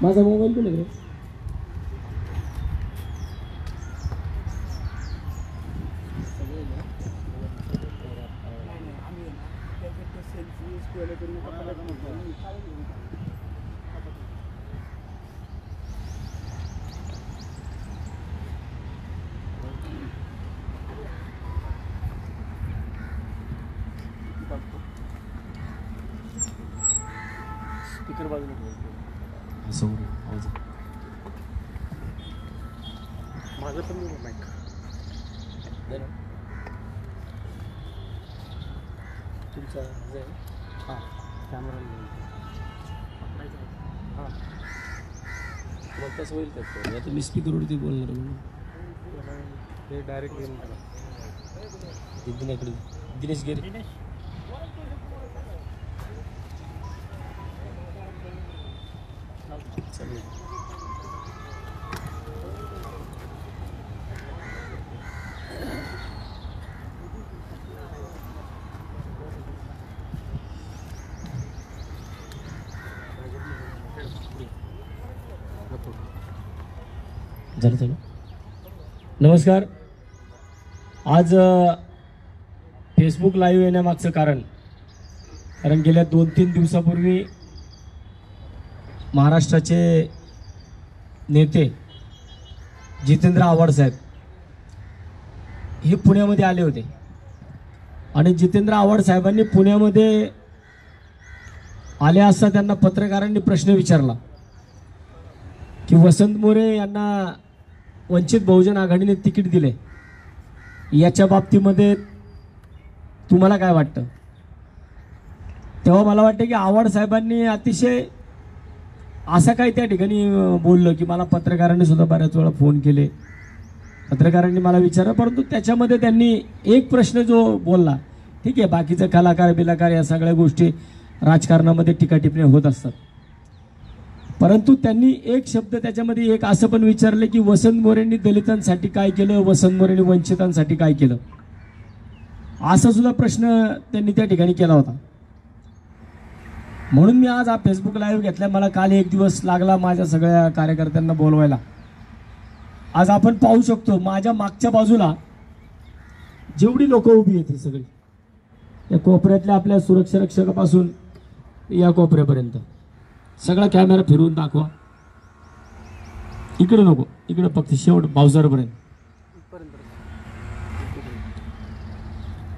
माझा मोबाईल कुठे रे? स्पीकर बाजूला समोर आवाज माझं पण माईक दे ना तुमचा आहे हां कॅमेरा हां मग तसं होईल का? आता मी स्पीकरवरती बोलणार म्हणून हे डायरेक्ट येऊन दिनेकडे दिनेश गेले चालेल. झालं. नमस्कार. आज फेसबुक लाईव्ह येण्यामागचं कारण गेल्या 2-3 दिवसापूर्वी महाराष्ट्राचे नेते जितेंद्र आव्हाड साहेब हे पुण्यामध्ये आले होते आणि जितेंद्र आव्हाड साहेबांनी पुण्यामध्ये आले असता त्यांना पत्रकारांनी प्रश्न विचारला की वसंत मोरे यांना वंचित बहुजन आघाडीने तिकीट दिले, याच्या बाबतीमध्ये तुम्हाला काय वाटतं? तेव्हा मला वाटतं की आव्हाड साहेबांनी अतिशय असं काही त्या ठिकाणी बोललं की मला पत्रकारांनी सुद्धा बऱ्याच वेळा फोन केले, पत्रकारांनी मला विचारलं, परंतु त्याच्यामध्ये त्यांनी एक प्रश्न जो बोलला, ठीक आहे बाकीचं कलाकार बिलाकार या सगळ्या गोष्टी राजकारणामध्ये टीका टिप्पणी होत असतात, परंतु त्यांनी एक शब्द त्याच्यामध्ये एक असं पण विचारले की वसंत मोरेंनी दलितांसाठी काय केलं, वसंत मोरेंनी वंचितांसाठी काय केलं, असा सुद्धा प्रश्न त्यांनी त्या ठिकाणी केला होता. म्हणून मी आज हा फेसबुक लाईव्ह घेतला. मला काल एक दिवस लागला माझ्या सगळ्या कार्यकर्त्यांना बोलवायला. आज आपण पाहू शकतो माझ्या मागच्या बाजूला जेवढी लोक उभी आहेत ही सगळी, या कोपऱ्यातल्या आपल्या सुरक्षा रक्षकापासून या कोपऱ्यापर्यंत सगळा कॅमेरा फिरवून दाखवा. इकडे नको, इकडे फक्त शेवट पावसाळ्यापर्यंत.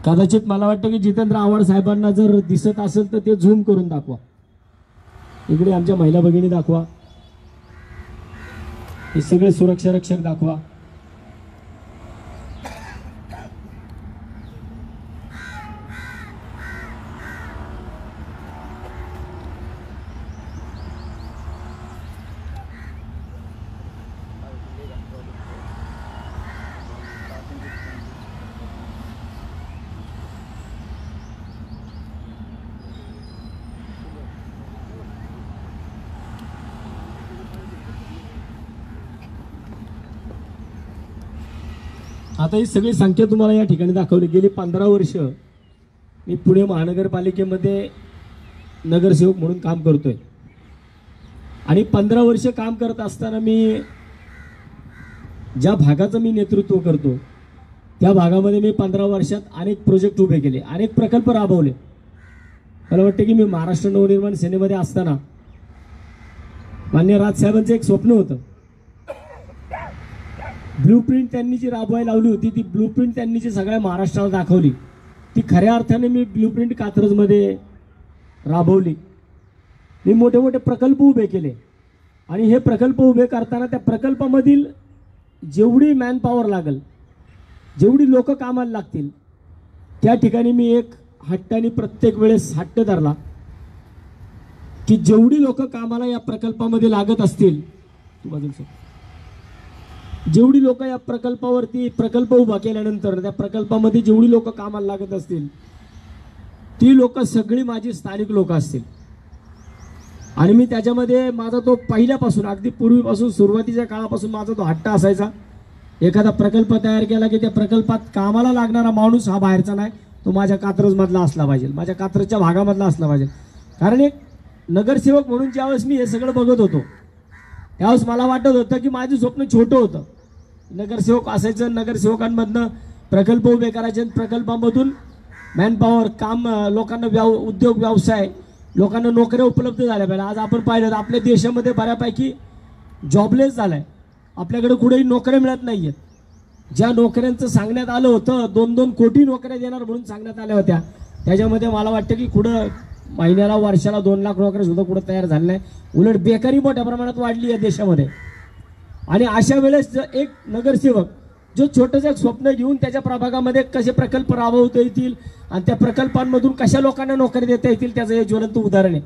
कदाचित मला वाटतं की जितेंद्र आव्हाड साहेबांना जर दिसत असेल तर ते झूम करून दाखवा. इकडे आमच्या महिला भगिनी दाखवा, हे सगळे सुरक्षा रक्षक दाखवा. आता ही सगळी संख्या तुम्हाला या ठिकाणी दाखवली. गेली 15 वर्ष मी पुणे महानगरपालिकेमध्ये नगरसेवक म्हणून काम करतोय आणि 15 वर्ष काम करत असताना मी ज्या भागाचं मी नेतृत्व करतो त्या भागामध्ये मी 15 वर्षात अनेक प्रोजेक्ट उभे केले, अनेक प्रकल्प राबवले. मला वाटतं की मी महाराष्ट्र नवनिर्माण सेनेमध्ये असताना माननीय राजसाहेबांचं एक स्वप्न होतं. ब्लूप्रिंट त्यांनी जी राबवायला लावली होती, ती ब्लूप्रिंट त्यांनी जी सगळ्या महाराष्ट्राला दाखवली, ती खऱ्या अर्थाने मी ब्लूप्रिंट कात्रजमध्ये राबवली. मी मोठे मोठे प्रकल्प उभे केले आणि हे प्रकल्प उभे करताना त्या प्रकल्पामधील जेवढी मॅनपॉवर लागेल, जेवढी लोक कामाला लागतील, त्या ठिकाणी मी एक हट्टाने प्रत्येक वेळेस हट्ट धरला की जेवढी लोक कामाला या प्रकल्पामध्ये लागत असतील, जेवढी लोक या प्रकल्पावरती प्रकल्प उभा केल्यानंतर त्या प्रकल्पामध्ये जेवढी लोक कामाला लागत असतील ती लोक सगळी माझी स्थानिक लोक असतील. आणि मी त्याच्यामध्ये माझा तो पहिल्यापासून अगदी पूर्वीपासून सुरुवातीच्या काळापासून माझा तो हट्ट असायचा, एखादा प्रकल्प तयार केला की त्या प्रकल्पात कामाला लागणारा माणूस हा बाहेरचा नाही, तो माझ्या कात्रजमधला असला पाहिजे, माझ्या कात्रजच्या भागामधला असला पाहिजे. कारण एक नगरसेवक म्हणून ज्यावेळेस मी हे सगळं बघत होतो त्यावेळेस मला वाटत होतं की माझं स्वप्न छोटं होतं. नगरसेवक असायचं, नगरसेवकांमधनं प्रकल्प उभे करायचे, प्रकल्पामधून मॅनपॉवर काम, लोकांना उद्योग व्यवसाय, लोकांना नोकऱ्या उपलब्ध झाल्या पाहिजे. आज आपण पाहिलं तर आपल्या देशामध्ये बऱ्यापैकी जॉबलेस झालाय. आपल्याकडे कुठेही नोकऱ्या मिळत नाही आहेत. ज्या नोकऱ्यांचं सांगण्यात आलं होतं 2-2 कोटी नोकऱ्या देणार म्हणून सांगण्यात आल्या होत्या, त्याच्यामध्ये मला वाटतं की कुठं महिन्याला वर्षाला 2 लाख नोकऱ्या सुद्धा कुठं तयार झाल्या नाही. उलट बेकारी मोठ्या प्रमाणात वाढली आहे देशामध्ये. आणि अशा वेळेस एक नगरसेवक जो छोटंसं स्वप्न घेऊन त्याच्या प्रभागामध्ये कसे प्रकल्प राबवता येतील आणि त्या प्रकल्पांमधून कशा लोकांना नोकरी देता येतील त्याचं हे ज्वलंत उदाहरण आहे.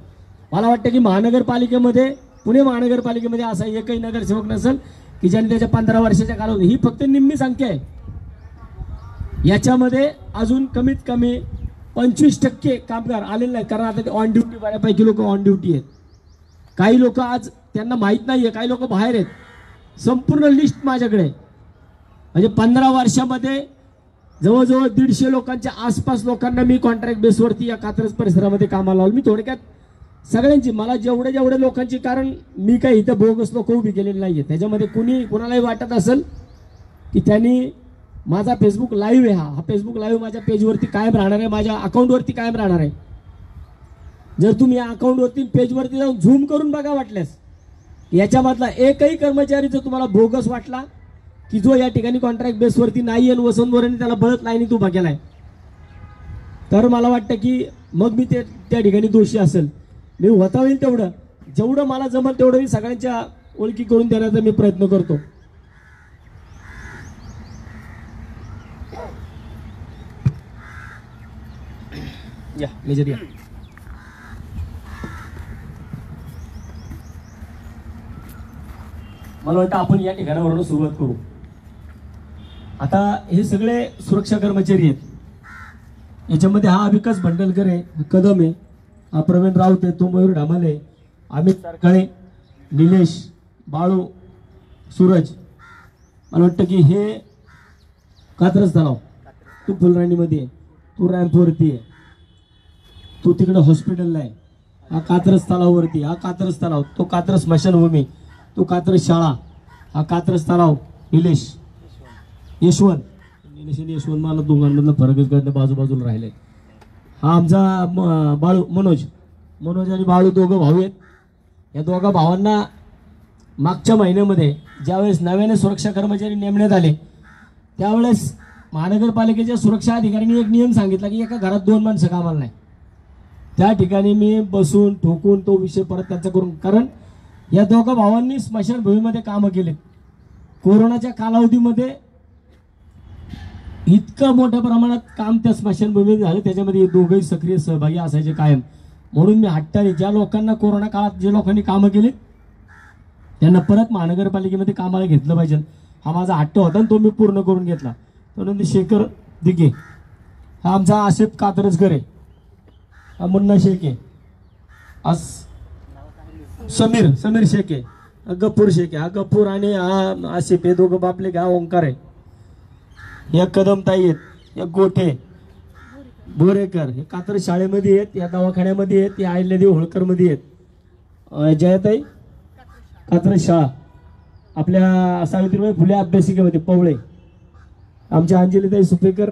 मला वाटतं की महानगरपालिकेमध्ये, पुणे महानगरपालिकेमध्ये असा एकही नगरसेवक नसेल की ज्याने त्याच्या 15 वर्षाच्या कालावधी, ही फक्त निम्मी संख्या आहे. याच्यामध्ये अजून कमीत कमी 25% कामगार आलेले नाही. कारण आता ते ऑन ड्युटी, बऱ्यापैकी लोक ऑन ड्युटी आहेत. काही लोक आज त्यांना माहीत नाही आहे, काही लोक बाहेर आहेत. संपूर्ण लिस्ट माझ्याकडे आहे. म्हणजे 15 वर्षामध्ये जवळजवळ 150 लोकांच्या आसपास लोकांना मी कॉन्ट्रॅक्ट बेसवरती या कात्रज परिसरामध्ये कामाला लावलं. मी थोडक्यात सगळ्यांची, मला जेवढे लोकांची, कारण मी काही इथं बोगस लोक उभी केलेली नाही आहे. त्याच्यामध्ये कोणालाही वाटत असेल की त्यांनी, माझा फेसबुक लाईव्ह आहे, हा फेसबुक लाईव्ह माझ्या पेजवरती कायम राहणार आहे, माझ्या अकाउंटवरती कायम राहणार आहे. जर तुम्ही या अकाउंटवरती पेजवरती जाऊन झूम करून बघा वाटल्यास, याच्यामधला एकही कर्मचारी जर तुम्हाला बोगस वाटला की जो या ठिकाणी कॉन्ट्रॅक्ट बेसवरती नाही आणि वसंतवरांनी त्याला बळत लाईनीत उभा केलाय, तर मला वाटतं की मग मी त्या ठिकाणी दोषी असेल. मी होता होईल तेवढं, जेवढं मला जमल तेवढं मी सगळ्यांच्या ओळखी करून देण्याचा मी प्रयत्न करतो. या मेजर या. मला वाटतं आपण या ठिकाणावरून सुरुवात करू. आता हे सगळे सुरक्षा कर्मचारी आहेत. याच्यामध्ये हा विकास भंडलकर आहे, हा कदम आहे, हा प्रवीण राऊत आहे, तो मयूर ढामाले, अमित सारकाळे, निलेश, बाळू, सूरज. मला वाटतं की हे कात्रज तलाव, तू फुलराणीमध्ये आहे, तू रॅम्पवरती आहे, तू तिकडे हॉस्पिटलला आहे, हा कात्रज तलाववरती, हा कात्रज तलाव, तो कात्रज स्मशानभूमी, तो कात्रज शाळा, हा कात्रज तलाव, निलेश, यशवंत, निलेश आणि यशवंत मला दोघांमधलं फरकच कळत नाही, बाजूबाजूला राहिले. हा आमचा बाळू, मनोज आणि बाळू दोघं भाऊ आहेत. या दोघा भावांना मागच्या महिन्यामध्ये ज्यावेळेस नव्याने सुरक्षा कर्मचारी नेमण्यात आले, त्यावेळेस महानगरपालिकेच्या सुरक्षा अधिकाऱ्यांनी एक नियम सांगितला की एका घरात 2 माणसं कामाला नाही. त्या ठिकाणी मी बसून ठोकून तो विषय परत त्यांचा करून, कारण या दोघा भावांनी स्मशानभूमीमध्ये कामं केले. कोरोनाच्या कालावधीमध्ये इतकं मोठ्या प्रमाणात काम त्या स्मशानभूमीत झालं, त्याच्यामध्ये दोघंही सक्रिय सहभागी असायचे कायम. म्हणून मी हट्टाने ज्या लोकांना कोरोना काळात जे लोकांनी कामं केली त्यांना परत महानगरपालिकेमध्ये कामाला घेतलं पाहिजे, हा माझा हट्ट होता आणि तो मी पूर्ण करून घेतला. त्यानंतर शेखर दिघे, हा आमचा आसिफ कात्रजकर आहे, हा मुन्ना शेख आहे, आज समीर शेख आहे, हा गप्पूर शेख आहे, हा गप्पूर आणि हा आसिफ, हे दोघं बापले का ओंकार आहे, या कदमताई आहेत, या गोठे बोरेकर, हे कात्रज शाळेमध्ये आहेत, या दवाखान्यामध्ये आहेत, या अहिल्यादेवी होळकरमध्ये आहेत, जयाताई कात्रज शाळा, आपल्या सावित्रीबाई फुले अभ्यासिकेमध्ये पवळे, आमच्या अंजलीताई सुपेकर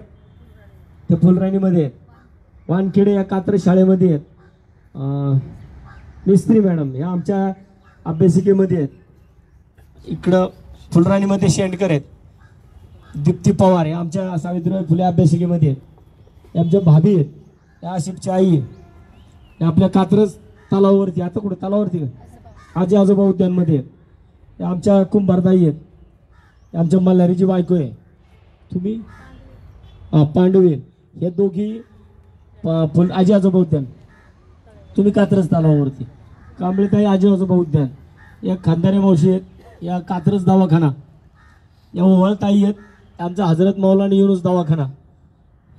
ते फुलराणीमध्ये आहेत, वानखेडे या कात्रज शाळेमध्ये आहेत, मिस्त्री मॅडम या आमच्या अभ्यासिकेमध्ये आहेत, इकडं फुलराणीमध्ये शेंडकर आहेत, दीप्ती पवार या आमच्या सावित्रीबाई फुले अभ्यासिकेमध्ये आहेत, या आमच्या भाभी आहेत, या आसिफच्या आई आहे, या आपल्या कात्रज तलावावरती, आता कुठे तलावावरती आजी आजोबा उद्यानमध्ये आहेत, या आमच्या कुंभारताई आहेत, या आमच्या मल्हारीची बायको आहे, तुम्ही पांडवे, हे दोघी आजी आजोबा उद्यान, तुम्ही कात्रज तलावावरती, कांबळेताई आजी आजोबा उद्यान, या खानदारी मावशी आहेत, या कात्रज दवाखाना, या ओवळताई आहेत, आमचा हजरत मौलाना युनुस दवाखाना,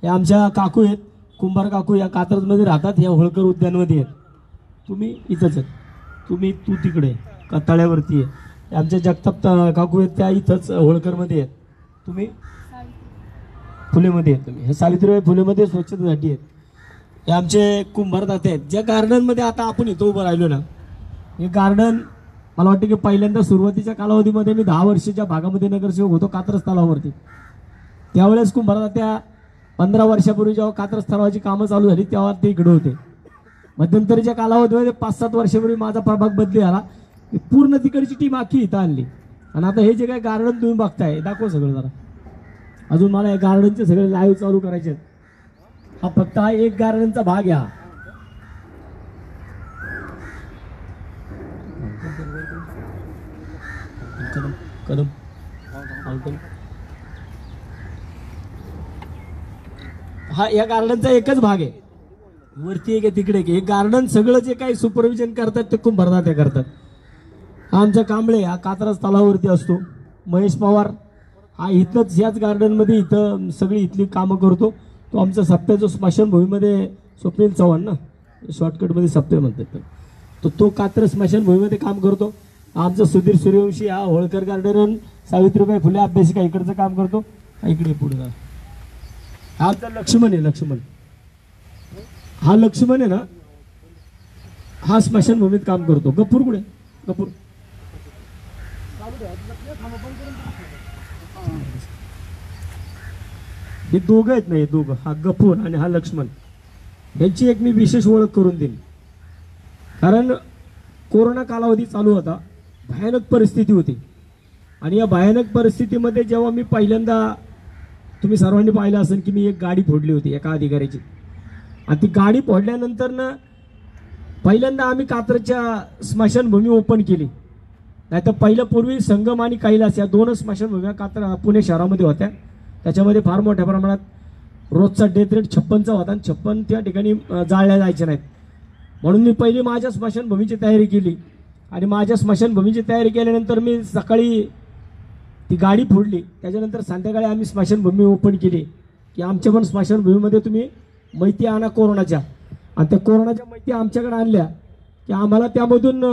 या आमच्या काकू आहेत, कुंभार काकू, या कात्रजमध्ये राहतात, या होळकर उद्यानमध्ये आहेत, तुम्ही इथंच आहेत, तू तिकडे का तळ्यावरती आहे, आमच्या जगताप काकू आहेत, त्या इथंच होळकरमध्ये आहेत, तुम्ही फुलेमध्ये आहेत, तुम्ही हे सावित्रीबाई फुलेमध्ये स्वच्छतेसाठी आहेत, हे आमचे कुंभार दाते आहेत. ज्या गार्डनमध्ये आता आपण इथं उभं राहिलो ना, हे गार्डन मला वाटतं की पहिल्यांदा सुरुवातीच्या कालावधीमध्ये मी 10 वर्षाच्या भागामध्ये नगरसेवक होतो कात्रज तलावावरती. त्यावेळेस कुंभारला त्या 15 वर्षापूर्वी जेव्हा कात्रज तलावाची कामं चालू झाली तेव्हा ते इकडे होते. मध्यंतरीच्या कालावधीमध्ये 5-7 वर्षापूर्वी माझा प्रभाग बदली झाला. पूर्ण तिकडची टीम आखी इथं आणली. आणि आता हे जे काही गार्डन तुम्ही बघताय दाखव सगळं जरा. अजून मला या गार्डनचे सगळे लाईव्ह चालू करायचे आहेत. हा फक्त हा एक गार्डनचा भाग आहे हा. कदम हा या गार्डनचा एकच भाग आहे. वरती एक आहे तिकडे एक गार्डन सगळं जे काही सुपरविजन करतात ते कुंभारदाते करतात. हा आमचा कांबळे हा कात्रज तलावावरती असतो. महेश पवार हा इथंच याच गार्डनमध्ये इथं सगळी इथली कामं करतो. तो आमचा सप्त्या जो स्मशानभूमीमध्ये स्वप्नील चव्हाण ना शॉर्टकटमध्ये सप्ते म्हणतात तो कात्रज स्मशानभूमीमध्ये काम करतो. आमचा सुधीर सूर्यवंशी हा होळकर गार्डन सावित्रीबाई फुले अभ्यासिका इकडचं काम करतो. इकडे पुढे जा. हा आमचा लक्ष्मण आहे. लक्ष्मण आहे ना हा स्मशानभूमीत काम करतो. गपूर कुठे गपूर हे दोघं आहेत ना. हे दोघं हा गफूर आणि हा लक्ष्मण यांची एक मी विशेष ओळख करून देईन. कारण कोरोना कालावधी चालू होता. भयानक परिस्थिती होती. आणि या भयानक परिस्थितीमध्ये जेव्हा मी पहिल्यांदा तुम्ही सर्वांनी पाहिलं असेल की मी एक गाडी फोडली होती एका अधिकाऱ्याची. आणि ती गाडी फोडल्यानंतर ना पहिल्यांदा आम्ही कात्रजच्या स्मशानभूमी ओपन केली. नाहीतर पहिलं पूर्वी संगम आणि कैलास या 2 स्मशानभूम्या पुणे शहरामध्ये होत्या. त्याच्यामध्ये फार मोठ्या प्रमाणात रोजचा डेथ रेट 56चा होता आणि 56 त्या ठिकाणी जाळल्या जायच्या नाहीत. म्हणून मी पहिली माझ्या स्मशानभूमीची तयारी केली. आणि माझ्या स्मशानभूमीची तयारी केल्यानंतर मी सकाळी ती गाडी फोडली. त्याच्यानंतर संध्याकाळी आम्ही स्मशानभूमी ओपन केली की आमच्या पण स्मशानभूमीमध्ये तुम्ही माहिती आणा कोरोनाच्या. आणि त्या कोरोनाच्या माहिती आमच्याकडे आणल्या की आम्हाला त्यामधून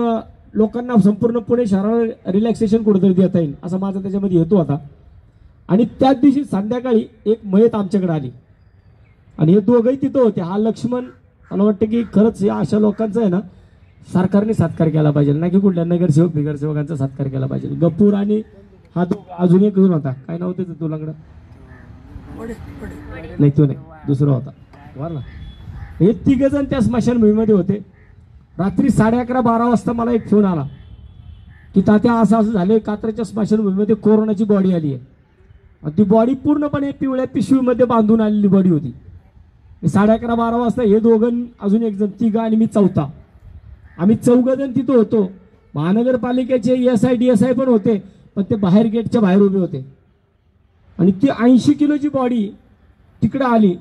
लोकांना संपूर्ण पुणे शहराला रिलॅक्सेशन कुठेतरी देता येईल असा माझा त्याच्यामध्ये हेतू होता. आणि त्याच दिवशी संध्याकाळी एक मयत आमच्याकडे आली आणि हे दोघंही तिथं होते. हा लक्ष्मण मला वाटतं की खरंच या अशा लोकांचा आहे ना सरकारने सत्कार केला पाहिजे ना की कुठल्या नगरसेवक बिगरसेवकांचा सत्कार केला पाहिजे. गपूर आणि हा अजून एक जण होता. काय नाव त्याचं तुलाकडं नाही तो नाही दुसरा होता बरं ना. हे 3 जण त्या स्मशानभूमीमध्ये होते. रात्री 11:30-12 वाजता मला एक फोन आला की तात्या असं झालं कात्रजच्या स्मशानभूमीमध्ये कोरोनाची बॉडी आली आहे. आणि ती बॉडी पूर्णपणे पिवळ्या पिशवीमध्ये बांधून आलेली बॉडी होती. 11:30-12 वाजता हे दोघं अजून एक जण 3 आणि मी 4था आम्ही 4 जण तिथं होतो. महानगरपालिकेचे ESI DSI पण होते पण ते बाहेर गेटच्या बाहेर उभे होते. आणि ती 80 किलोची बॉडी तिकडे आली.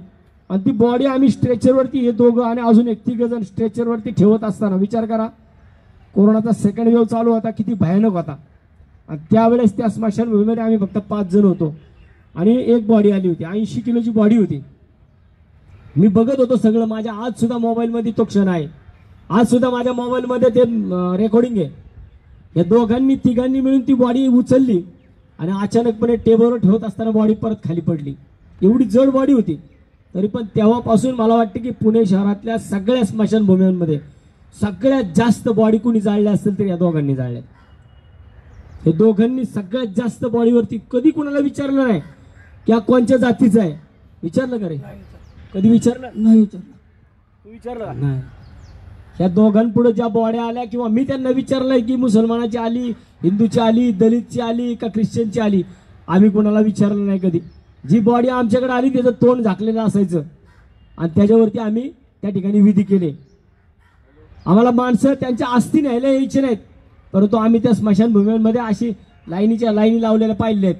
आणि ती बॉडी आम्ही स्ट्रेचरवरती हे दोघं आणि अजून एक 3 जण स्ट्रेचरवरती ठेवत असताना विचार करा कोरोनाचा सेकंड वेव्ह चालू होता किती भयानक होता. आणि त्यावेळेस त्या स्मशानभूमीमध्ये आम्ही फक्त 5 जण होतो आणि एक बॉडी आली होती. 80 किलोची बॉडी होती. मी बघत होतो सगळं. माझ्या आज सुद्धा मोबाईलमध्ये तो क्षण आहे. आज सुद्धा माझ्या मोबाईलमध्ये ते रेकॉर्डिंग आहे. या दोघांनी 3 मिळून ती बॉडी उचलली आणि अचानकपणे टेबलवर ठेवत असताना बॉडी परत खाली पडली. एवढी जड बॉडी होती. तरी पण तेव्हापासून मला वाटतं की पुणे शहरातल्या सगळ्या स्मशानभूमींमध्ये सगळ्यात जास्त बॉडी कुणी जाळल्या असतील तर या दोघांनी जाळल्या. हे दोघांनी सगळ्यात जास्त बॉडीवरती कधी कुणाला विचारलं नाही की हा कोणत्या जातीचा आहे. विचारलं का रे? कधी विचारलं नाही. तू विचारलं नाही. या दोघांपुढे ज्या बॉड्या आल्या किंवा मी त्यांना विचारलंय की मुसलमानाची आली, हिंदूची आली, दलितची आली का ख्रिश्चनची आली, आम्ही कोणाला विचारलं नाही कधी. जी बॉडी आमच्याकडे आली त्याचं तोंड झाकलेलं असायचं आणि त्याच्यावरती आम्ही त्या ठिकाणी विधी केले. आम्हाला माणसं त्यांच्या अस्थी न्यायला यायचे नाहीत परंतु आम्ही त्या स्मशानभूमीमध्ये अशी लाईनीच्या लाईनी लावलेल्या पाहिलेत.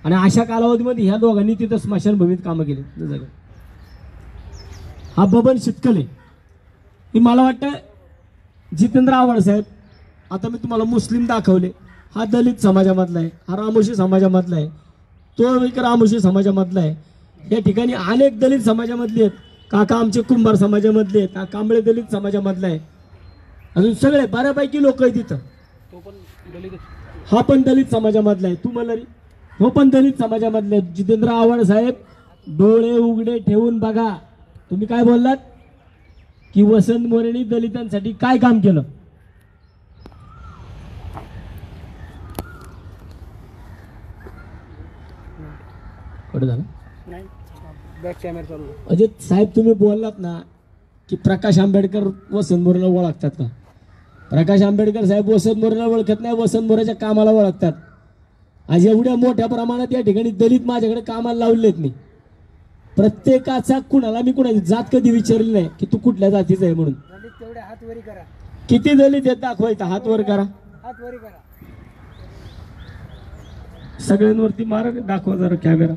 आणि अशा कालावधीमध्ये ह्या दोघांनी तिथं स्मशानभूमीत कामं केली. हा बबन शितकले ही मला वाटतं जितेंद्र आव्हाड साहेब. आता मी तुम्हाला मुस्लिम दाखवले. हा दलित समाजामधला आहे. हा रामोशी समाजामधला आहे. तो एक रामोशी समाजामधला आहे. या ठिकाणी अनेक दलित समाजामधले आहेत. काका आमचे कुंभार समाजामधले आहेत. हा कांबळे दलित समाजामधला आहे. अजून सगळे बऱ्यापैकी लोक आहेत तिथं. हा पण दलित समाजामधला आहे. तू मला हो पण दलित समाजामधले आहेत. जितेंद्र आव्हाड साहेब डोळे उघडे ठेवून बघा. तुम्ही काय बोललात की वसंत मोरेंनी दलितांसाठी काय काम केलं. कट झाला नाही बॅक कॅमेरा चालू आहे. म्हणजे साहेब तुम्ही बोललात ना की प्रकाश आंबेडकर वसंत मोरेला ओळखतात का? प्रकाश आंबेडकर साहेब वसंत मोरेला ओळखत नाही, वसंत मोरेच्या कामाला ओळखतात. आज एवढ्या मोठ्या प्रमाणात या ठिकाणी दलित माझ्याकडे कामाला लावलेत मी. प्रत्येकाचा कुणाला मी कुणाची जात कधी विचारली नाही की तू कुठल्या जातीचा आहे म्हणून. तेवढे हात वरी करा, किती दलित आहेत दाखवायचं, हात वर करा, हात वरी करा. सगळ्यांवरती मारा, दाखवा जरा कॅमेरा.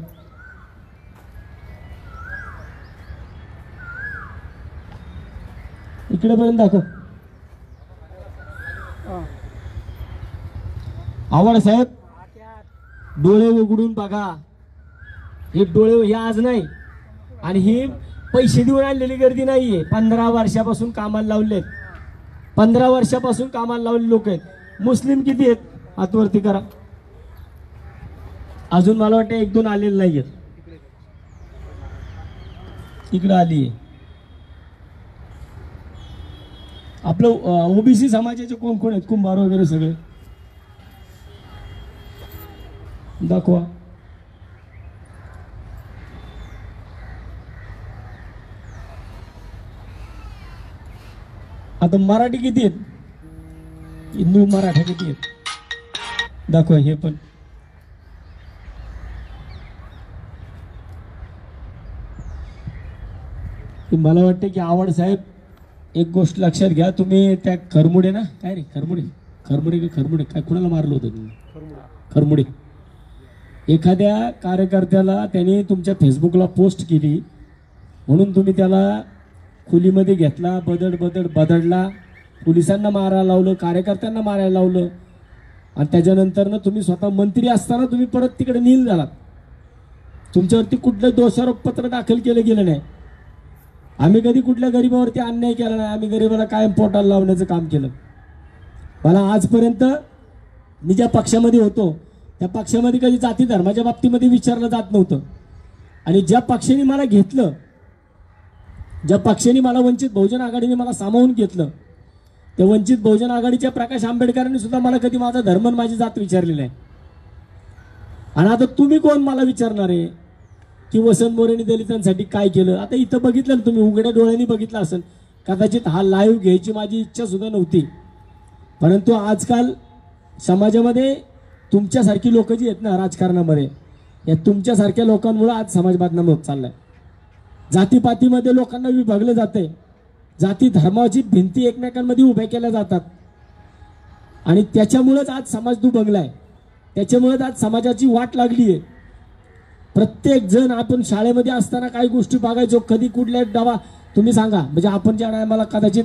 इकडे पर्यंत दाखव. आवड साहेब डोळे उघडून बघा. हे डोळे हे आज नाही आणि ही पैसे देऊन आणलेली गर्दी नाहीये. 15 वर्षापासून कामाला लावलेत, 15 वर्षापासून कामाला लावलेले लोक आहेत. मुस्लिम किती आहेत हातवरती करा. अजून मला वाटतं 1-2 आलेले नाहीयेत. इकडे आली आपलं ओबीसी समाजाचे कोण कोण आहेत, कुंभार वगैरे सगळे दाखवा. आता मराठी किती आहेत, हिंदू मराठा किती आहेत दाखवा. हे पण मला वाटतं की आवड साहेब एक गोष्ट लक्षात घ्या. तुम्ही त्या खरमुडे ना, काय रे खरमुडे खरमुडे काय कुणाला मारलं होतं तुम्ही? खरमुडे एखाद्या कार्यकर्त्याला त्याने तुमच्या फेसबुकला पोस्ट केली म्हणून तुम्ही त्याला खोलीमध्ये घेतला, बदडला, पोलिसांना मारायला लावलं, कार्यकर्त्यांना मारायला लावलं. आणि त्याच्यानंतर ना तुम्ही स्वतः मंत्री असताना तुम्ही परत तिकडे नील झालात. तुमच्यावरती कुठलं दोषारोपपत्र दाखल केलं गेलं नाही. आम्ही कधी कुठल्या गरीबावरती अन्याय केला नाही. आम्ही गरीबाला कायम पोटाला लावण्याचं काम केलं. मला आजपर्यंत मी ज्या पक्षामध्ये होतो त्या पक्षामध्ये कधी जाती धर्माच्या बाबतीमध्ये विचारलं जात नव्हतं. आणि ज्या पक्षाने मला घेतलं, ज्या पक्षाने मला वंचित बहुजन आघाडीने मला सामावून घेतलं, त्या वंचित बहुजन आघाडीच्या प्रकाश आंबेडकरांनी सुद्धा मला कधी माझा धर्म आणि माझी जात विचारलेली आहे. आणि आता तुम्ही कोण मला विचारणार आहे की वसंत मोरेंनी दलितांसाठी काय केलं? आता इथं बघितलं ना तुम्ही, उघड्या डोळ्यांनी बघितलं असेल. कदाचित हा लाईव्ह घ्यायची माझी इच्छा सुद्धा नव्हती, परंतु आजकाल समाजामध्ये तुमच्यासारखी लोक जी आहेत ना राजकारणामध्ये, या तुमच्यासारख्या लोकांमुळे आज समाज बदनाम होत चाललाय. जातीपातीमध्ये लोकांना विभागलं जातंय. जाती धर्माची भिंती एकमेकांमध्ये उभ्या केल्या जातात आणि त्याच्यामुळेच आज समाज दुभंगलाय. त्याच्यामुळेच आज समाजाची वाट लागली आहे. प्रत्येक जण आपण शाळेमध्ये असताना काही गोष्टी बघायचो, कधी कुठल्या डबा तुम्ही सांगा. म्हणजे आपण ज्या टायमाला कदाचित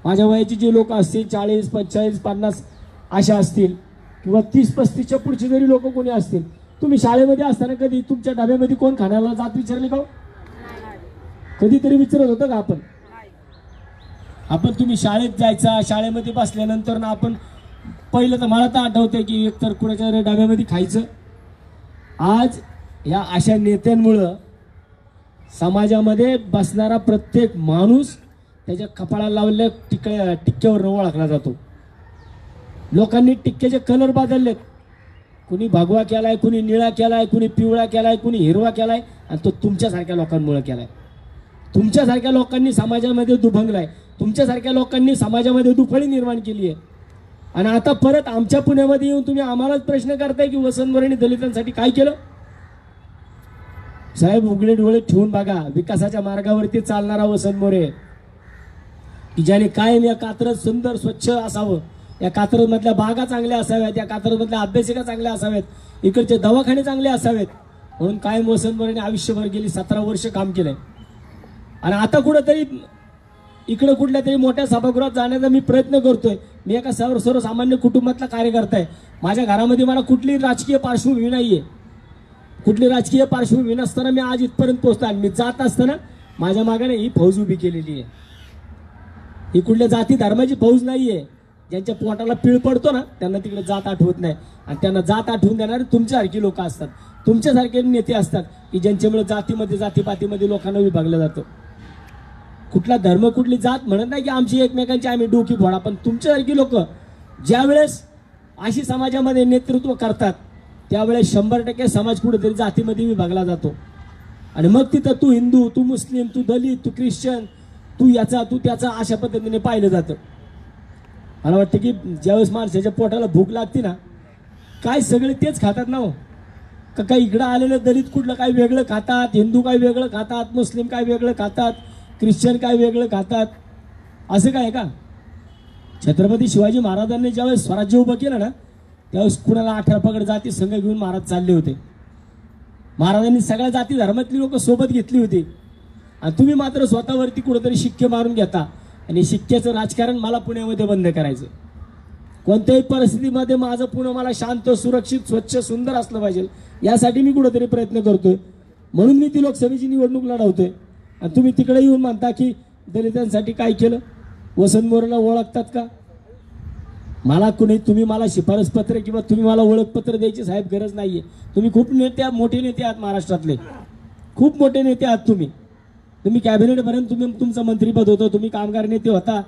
माझ्या वयाची जे लोक असतील 40, 45, 50 अशा असतील किंवा 30-35च्या पुढचे जरी लोक कोणी असतील, तुम्ही शाळेमध्ये असताना कधी तुमच्या डब्यामध्ये कोण खाण्याला जात विचारली का? कधीतरी विचारत होतं का आपण तुम्ही शाळेत जायचा, शाळेमध्ये बसल्यानंतर ना आपण पहिलं तर मला तर आठवतंय की एकतर कुणाच्या डब्यामध्ये खायचं. आज या अशा नेत्यांमुळं समाजामध्ये बसणारा प्रत्येक माणूस त्याच्या कपाळाला लावलेल्या टिक्क्यावर ओळखला जातो. लोकांनी टिक्क्याचे कलर बदललेत. कुणी भगवा केलाय, कुणी निळा केलाय, कुणी पिवळा केलाय, कुणी हिरवा केलाय आणि तो तुमच्यासारख्या लोकांमुळे केलाय. तुमच्यासारख्या लोकांनी समाजामध्ये दुभंगलाय. तुमच्यासारख्या लोकांनी समाजामध्ये दुफळी निर्माण केली आहे. आणि आता परत आमच्या पुण्यामध्ये येऊन तुम्ही आम्हालाच प्रश्न करताय की वसंत मोरेंनी दलितांसाठी काय केलं? साहेब उघडे डोळे ठेवून बघा. विकासाच्या मार्गावरती चालणारा वसंत मोरे की ज्याने कायम या कात्रज सुंदर स्वच्छ असावं, या कात्रज मधल्या बागा चांगल्या असाव्यात, या कात्रज मधल्या अभ्यासिका चांगल्या असाव्यात, इकडचे दवाखाने चांगले असावेत, म्हणून कायम वसंत मोरेने आयुष्यभर गेली 17 वर्ष काम केलंय. आणि आता कुठंतरी इकडे कुठल्या तरी मोठ्या सभागृहात जाण्याचा मी प्रयत्न करतोय. मी एका सर्वसामान्य कुटुंबातला कार्यकर्ता आहे. माझ्या घरामध्ये मला कुठली राजकीय पार्श्वभूमी नाहीये. कुठली राजकीय पार्श्वभूमी नसताना मी आज इथपर्यंत पोहोचतो. आणि मी जात असताना माझ्या मागाने ही फौज उभी केलेली आहे. ही कुठल्या जाती धर्माची फौज नाहीये. ज्यांच्या पोटाला पीळ पडतो ना त्यांना तिकडे जात आठवत नाही. आणि त्यांना जात आठवून देणारे तुमच्यासारखी लोक असतात, तुमच्यासारखे नेते असतात की ज्यांच्यामुळे जातीमध्ये जातीपातीमध्ये लोकांना विभागलं जातं. कुठला धर्म कुठली जात म्हणत नाही की आमची एकमेकांची आम्ही डोकी फोडा, पण तुमच्यासारखी लोक ज्या वेळेस अशी समाजामध्ये नेतृत्व करतात त्यावेळेस 100% समाज कुठेतरी जातीमध्ये विभागला जातो आणि मग तिथं तू हिंदू, तू मुस्लिम, तू दलित, तू ख्रिश्चन, तू याचा तू त्याचा अशा पद्धतीने पाहिलं जातं. मला वाटतं की ज्यावेळेस माणसाच्या पोटाला भूक लागते ना, काय सगळे तेच खातात ना हो. का काही इकडं आलेलं दलित कुठलं काय वेगळं खातात, हिंदू काय वेगळं खातात, मुस्लिम काय वेगळं खातात, ख्रिश्चन काय वेगळं खातात, असं काय आहे का? छत्रपती शिवाजी महाराजांनी ज्यावेळेस स्वराज्य उभं केलं ना, त्यावेळेस कुणाला 18 पगड जाती संघ घेऊन महाराज चालले होते. महाराजांनी सगळ्या जाती धर्मातली लोक सोबत घेतली होती आणि तुम्ही मात्र स्वतःवरती कुठेतरी शिक्के मारून घेता आणि शिक्क्याचं राजकारण मला पुण्यामध्ये बंद करायचं. कोणत्याही परिस्थितीमध्ये माझं पुणे मला शांत, सुरक्षित, स्वच्छ, सुंदर असलं पाहिजे यासाठी मी कुठेतरी प्रयत्न करतोय. म्हणून मी ती लोकसभेची निवडणूक लढवतोय. आणि तुम्ही तिकडे येऊन म्हणता की दलितांसाठी काय केलं, वसंत मोरेला ओळखतात का? मला कुणी, तुम्ही मला शिफारस पत्र किंवा तुम्ही मला ओळखपत्र द्यायची साहेब गरज नाहीये. तुम्ही खूप मोठे नेते आहात महाराष्ट्रातले, खूप मोठे नेते आहात तुम्ही कॅबिनेटपर्यंत तुम्ही तुमचं मंत्रीपद होतं, तुम्ही कामगार नेते होता.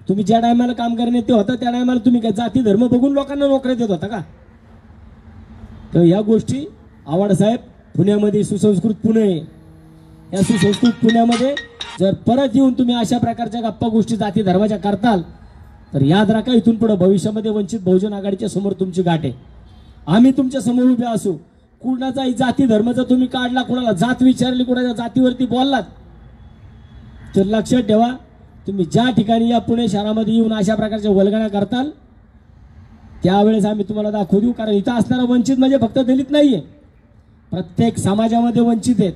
तुम्ही ज्या टायमाला कामगार नेते होता त्या टायमाला तुम्ही काय जाती धर्म बघून लोकांना नोकऱ्या देत होता का? तर या गोष्टी आव्हाड साहेब, पुण्यामध्ये सुसंस्कृत पुणे, या सुसंस्कृत पुण्यामध्ये जर परत येऊन तुम्ही अशा प्रकारच्या गप्पा गोष्टी जाती धर्माच्या करताल तर याद राखा, इथून पुढे भविष्यामध्ये वंचित बहुजन आघाडीच्या समोर तुमची गाठ आहे. आम्ही तुमच्या समोर उभे असू. कुणाचाही जाती धर्माचा तुम्ही काढला, कुणाला जात विचारली, कुणाच्या जातीवरती बोललात तर लक्षात ठेवा, तुम्ही ज्या ठिकाणी या पुणे शहरामध्ये येऊन अशा प्रकारच्या वल्गना करताल त्यावेळेस आम्ही तुम्हाला दाखवू देऊ. कारण इथं असणारा वंचित म्हणजे फक्त दलित नाहीये, प्रत्येक समाजामध्ये वंचित आहेत.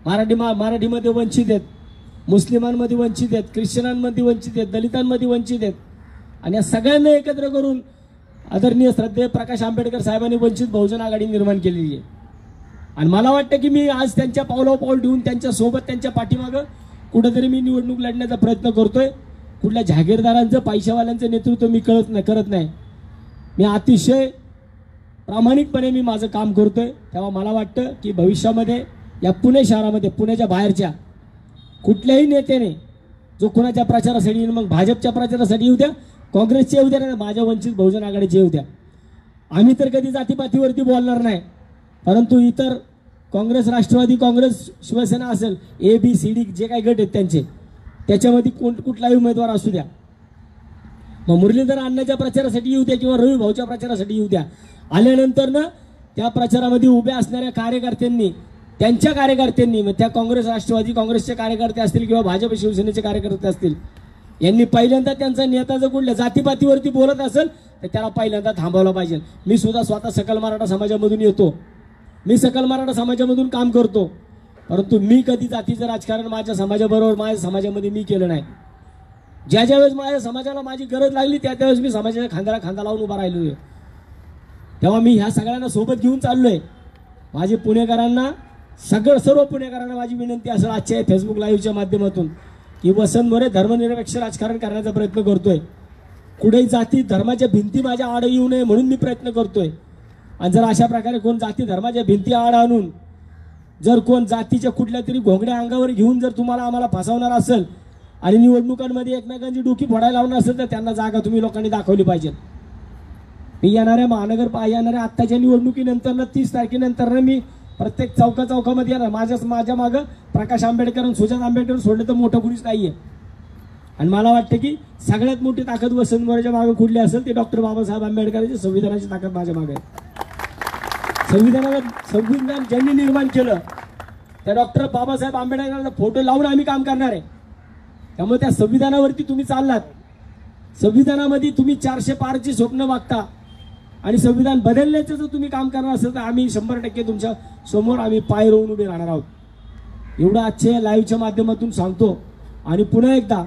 मराठीमध्ये वंचित आहेत, मुस्लिमांमध्ये वंचित आहेत, ख्रिश्चनांमध्ये वंचित आहेत, दलितांमध्ये वंचित आहेत. आणि या सगळ्यांना एकत्र करून आदरणीय श्रद्धेय प्रकाश आंबेडकर साहेबांनी वंचित बहुजन आघाडी निर्माण केलेली आहे. आणि मला वाटतं की मी आज त्यांच्या पावलावर पाऊल ठेवून त्यांच्या सोबत, त्यांच्या पाठीमागं कुठेतरी मी निवडणूक लढण्याचा प्रयत्न करतोय. कुठल्या जहागीरदारांचं, पैशावाल्यांचं नेतृत्व मी करत नाही. मी अतिशय प्रामाणिकपणे मी माझं काम करतोय. तेव्हा मला वाटतं की भविष्यामध्ये या पुणे शहरामध्ये, पुण्याच्या बाहेरच्या कुठल्याही नेत्याने जो कोणाच्या प्रचारासाठी येईल, मग भाजपच्या प्रचारासाठी येऊ द्या, काँग्रेसचे येऊ द्या, नाही माझ्या वंचित बहुजन आघाडीचे येऊ द्या, आम्ही तर कधी जातीपातीवरती बोलणार नाही. परंतु इतर काँग्रेस, राष्ट्रवादी काँग्रेस, शिवसेना असेल, ABCD जे काही गट आहेत त्यांचे, त्याच्यामध्ये कुठलाही उमेदवार असू द्या, मग मुरलीधर अण्णाच्या प्रचारासाठी येऊ द्या किंवा रवी भाऊच्या प्रचारासाठी येऊ द्या, आल्यानंतर ना त्या प्रचारामध्ये उभ्या असणाऱ्या कार्यकर्त्यांनी, त्यांच्या कार्यकर्त्यांनी, मग त्या काँग्रेस, राष्ट्रवादी काँग्रेसचे कार्यकर्ते असतील किंवा भाजप शिवसेनेचे कार्यकर्ते असतील, यांनी पहिल्यांदा त्यांचा नेता जर कुठल्या जातीपातीवरती बोलत असेल तर त्याला पहिल्यांदा थांबवलं पाहिजे. मी सुद्धा स्वतः सकल मराठा समाजामधून येतो, मी सकल मराठा समाजामधून काम करतो, परंतु मी कधी जातीचं राजकारण माझ्या समाजाबरोबर, माझ्या समाजामध्ये मी केलं नाही. ज्या ज्यावेळेस माझ्या समाजाला माझी गरज लागली त्यावेळेस मी समाजाच्या खांद्याला खांदा लावून उभा राहिलो आहे. तेव्हा मी ह्या सगळ्यांना सोबत घेऊन चाललोय. माझे पुणेकरांना, सर्व पुणेकरांना माझी विनंती असेल आजच्या फेसबुक लाईव्हच्या माध्यमातून की वसंत मोरे धर्मनिरपेक्ष राजकारण करण्याचा प्रयत्न करतोय. कुठेही जाती धर्माच्या भिंती माझ्या आड येऊ नये म्हणून मी प्रयत्न करतोय. आणि जर अशा प्रकारे कोण जाती धर्माच्या भिंती आड आणून जर कोण जातीच्या कुठल्या तरी घोंगड्या अंगावर घेऊन जर तुम्हाला आम्हाला फसवणार असेल आणि निवडणुकांमध्ये एकमेकांची डोकी फोडायला लावणार असेल तर त्यांना जागा तुम्ही लोकांनी दाखवली पाहिजे. मी येणाऱ्या आत्ताच्या निवडणुकीनंतर 30 तारखेनंतर मी प्रत्येक चौकामध्ये येणार. माझ्या मागं प्रकाश आंबेडकर आणि सुजात आंबेडकर सोडले तर मोठं कुणीच नाहीये. आणि मला वाटतं की सगळ्यात मोठी ताकद वसंत मोरेच्या मागे कुठली असेल ते डॉक्टर बाबासाहेब आंबेडकरांची संविधानाची ताकद माझ्या मागे आहे. संविधान ज्यांनी निर्माण केलं त्या डॉक्टर बाबासाहेब आंबेडकरांचा फोटो लावून आम्ही काम करणार आहे. त्यामुळे त्या संविधानावरती तुम्ही चाललात, संविधानामध्ये तुम्ही 400 पारची स्वप्न बघता आणि संविधान बदलण्याचं जर तुम्ही काम करणार असेल तर आम्ही 100% तुमच्या समोर आम्ही पाय रोवून उभे राहणार आहोत. एवढं आजच्या लाईव्हच्या माध्यमातून सांगतो. आणि पुन्हा एकदा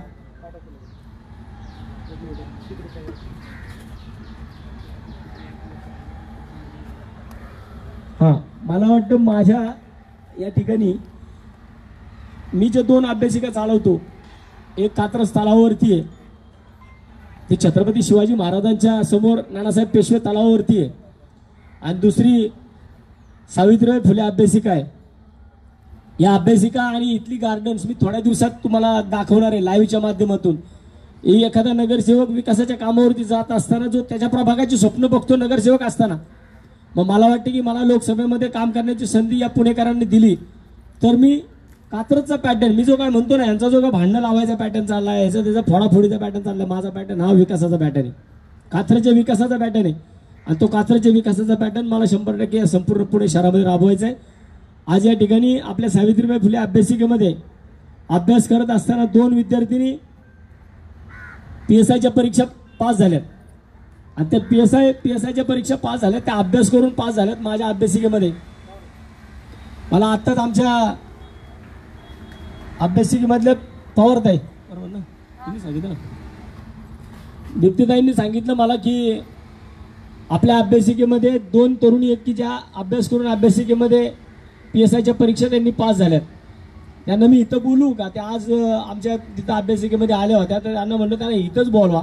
मला वाटतं माझ्या या ठिकाणी मी जे 2 अभ्यासिका चालवतो, एक कात्रज तलावावरती आहे, ती छत्रपती शिवाजी महाराजांच्या समोर नानासाहेब पेशवे तलावावरती आहे, आणि दुसरी सावित्रीबाई फुले अभ्यासिका आहे. या अभ्यासिका आणि इथली गार्डन्स मी थोड्या दिवसात तुम्हाला दाखवणार आहे लाईव्हच्या माध्यमातून. एखादा नगरसेवक विकासाच्या कामावरती जात असताना जो त्याच्या प्रभागाची स्वप्न बघतो नगरसेवक असताना, मग मला वाटतं की मला लोकसभेमध्ये काम करण्याची संधी या पुणेकरांनी दिली तर मी कात्रजचा पॅटर्न, मी जो काय म्हणतो ना, यांचा जो काय भांडण लावायचा पॅटर्न चालला आहे, याचा त्याचा फोडाफोडीचा पॅटर्न चालला आहे, माझा पॅटर्न हा विकासाचा पॅटर्न आहे, कात्रजच्या विकासाचा पॅटर्न आहे. आणि तो कात्रजच्या विकासाचा पॅटर्न मला 100% या संपूर्ण पुणे शहरामध्ये राबवायचा आहे. आज या ठिकाणी आपल्या सावित्रीबाई फुले अभ्यासिकेमध्ये अभ्यास करत असताना 2 विद्यार्थिनी PSIच्या परीक्षा पास झाल्यात आणि त्या PSIच्या परीक्षा पास झाल्यात, त्या अभ्यास करून पास झाल्यात माझ्या अभ्यासिकेमध्ये. मला आत्ताच आमच्या अभ्यासिकेमधले पवारताई, बरोबर ना, तुम्ही सांगितलं ना, दीप्तीताईंनी सांगितलं मला की आपल्या अभ्यासिकेमध्ये 2 तरुणी आहेत की ज्या अभ्यास करून अभ्यासिकेमध्ये PSIच्या परीक्षा त्यांनी पास झाल्यात. त्यांना मी इथं बोलू का? त्या आज आमच्या तिथं अभ्यासिकेमध्ये आल्या होत्या, तर त्यांना म्हणलं त्यांना इथंच बोलवा,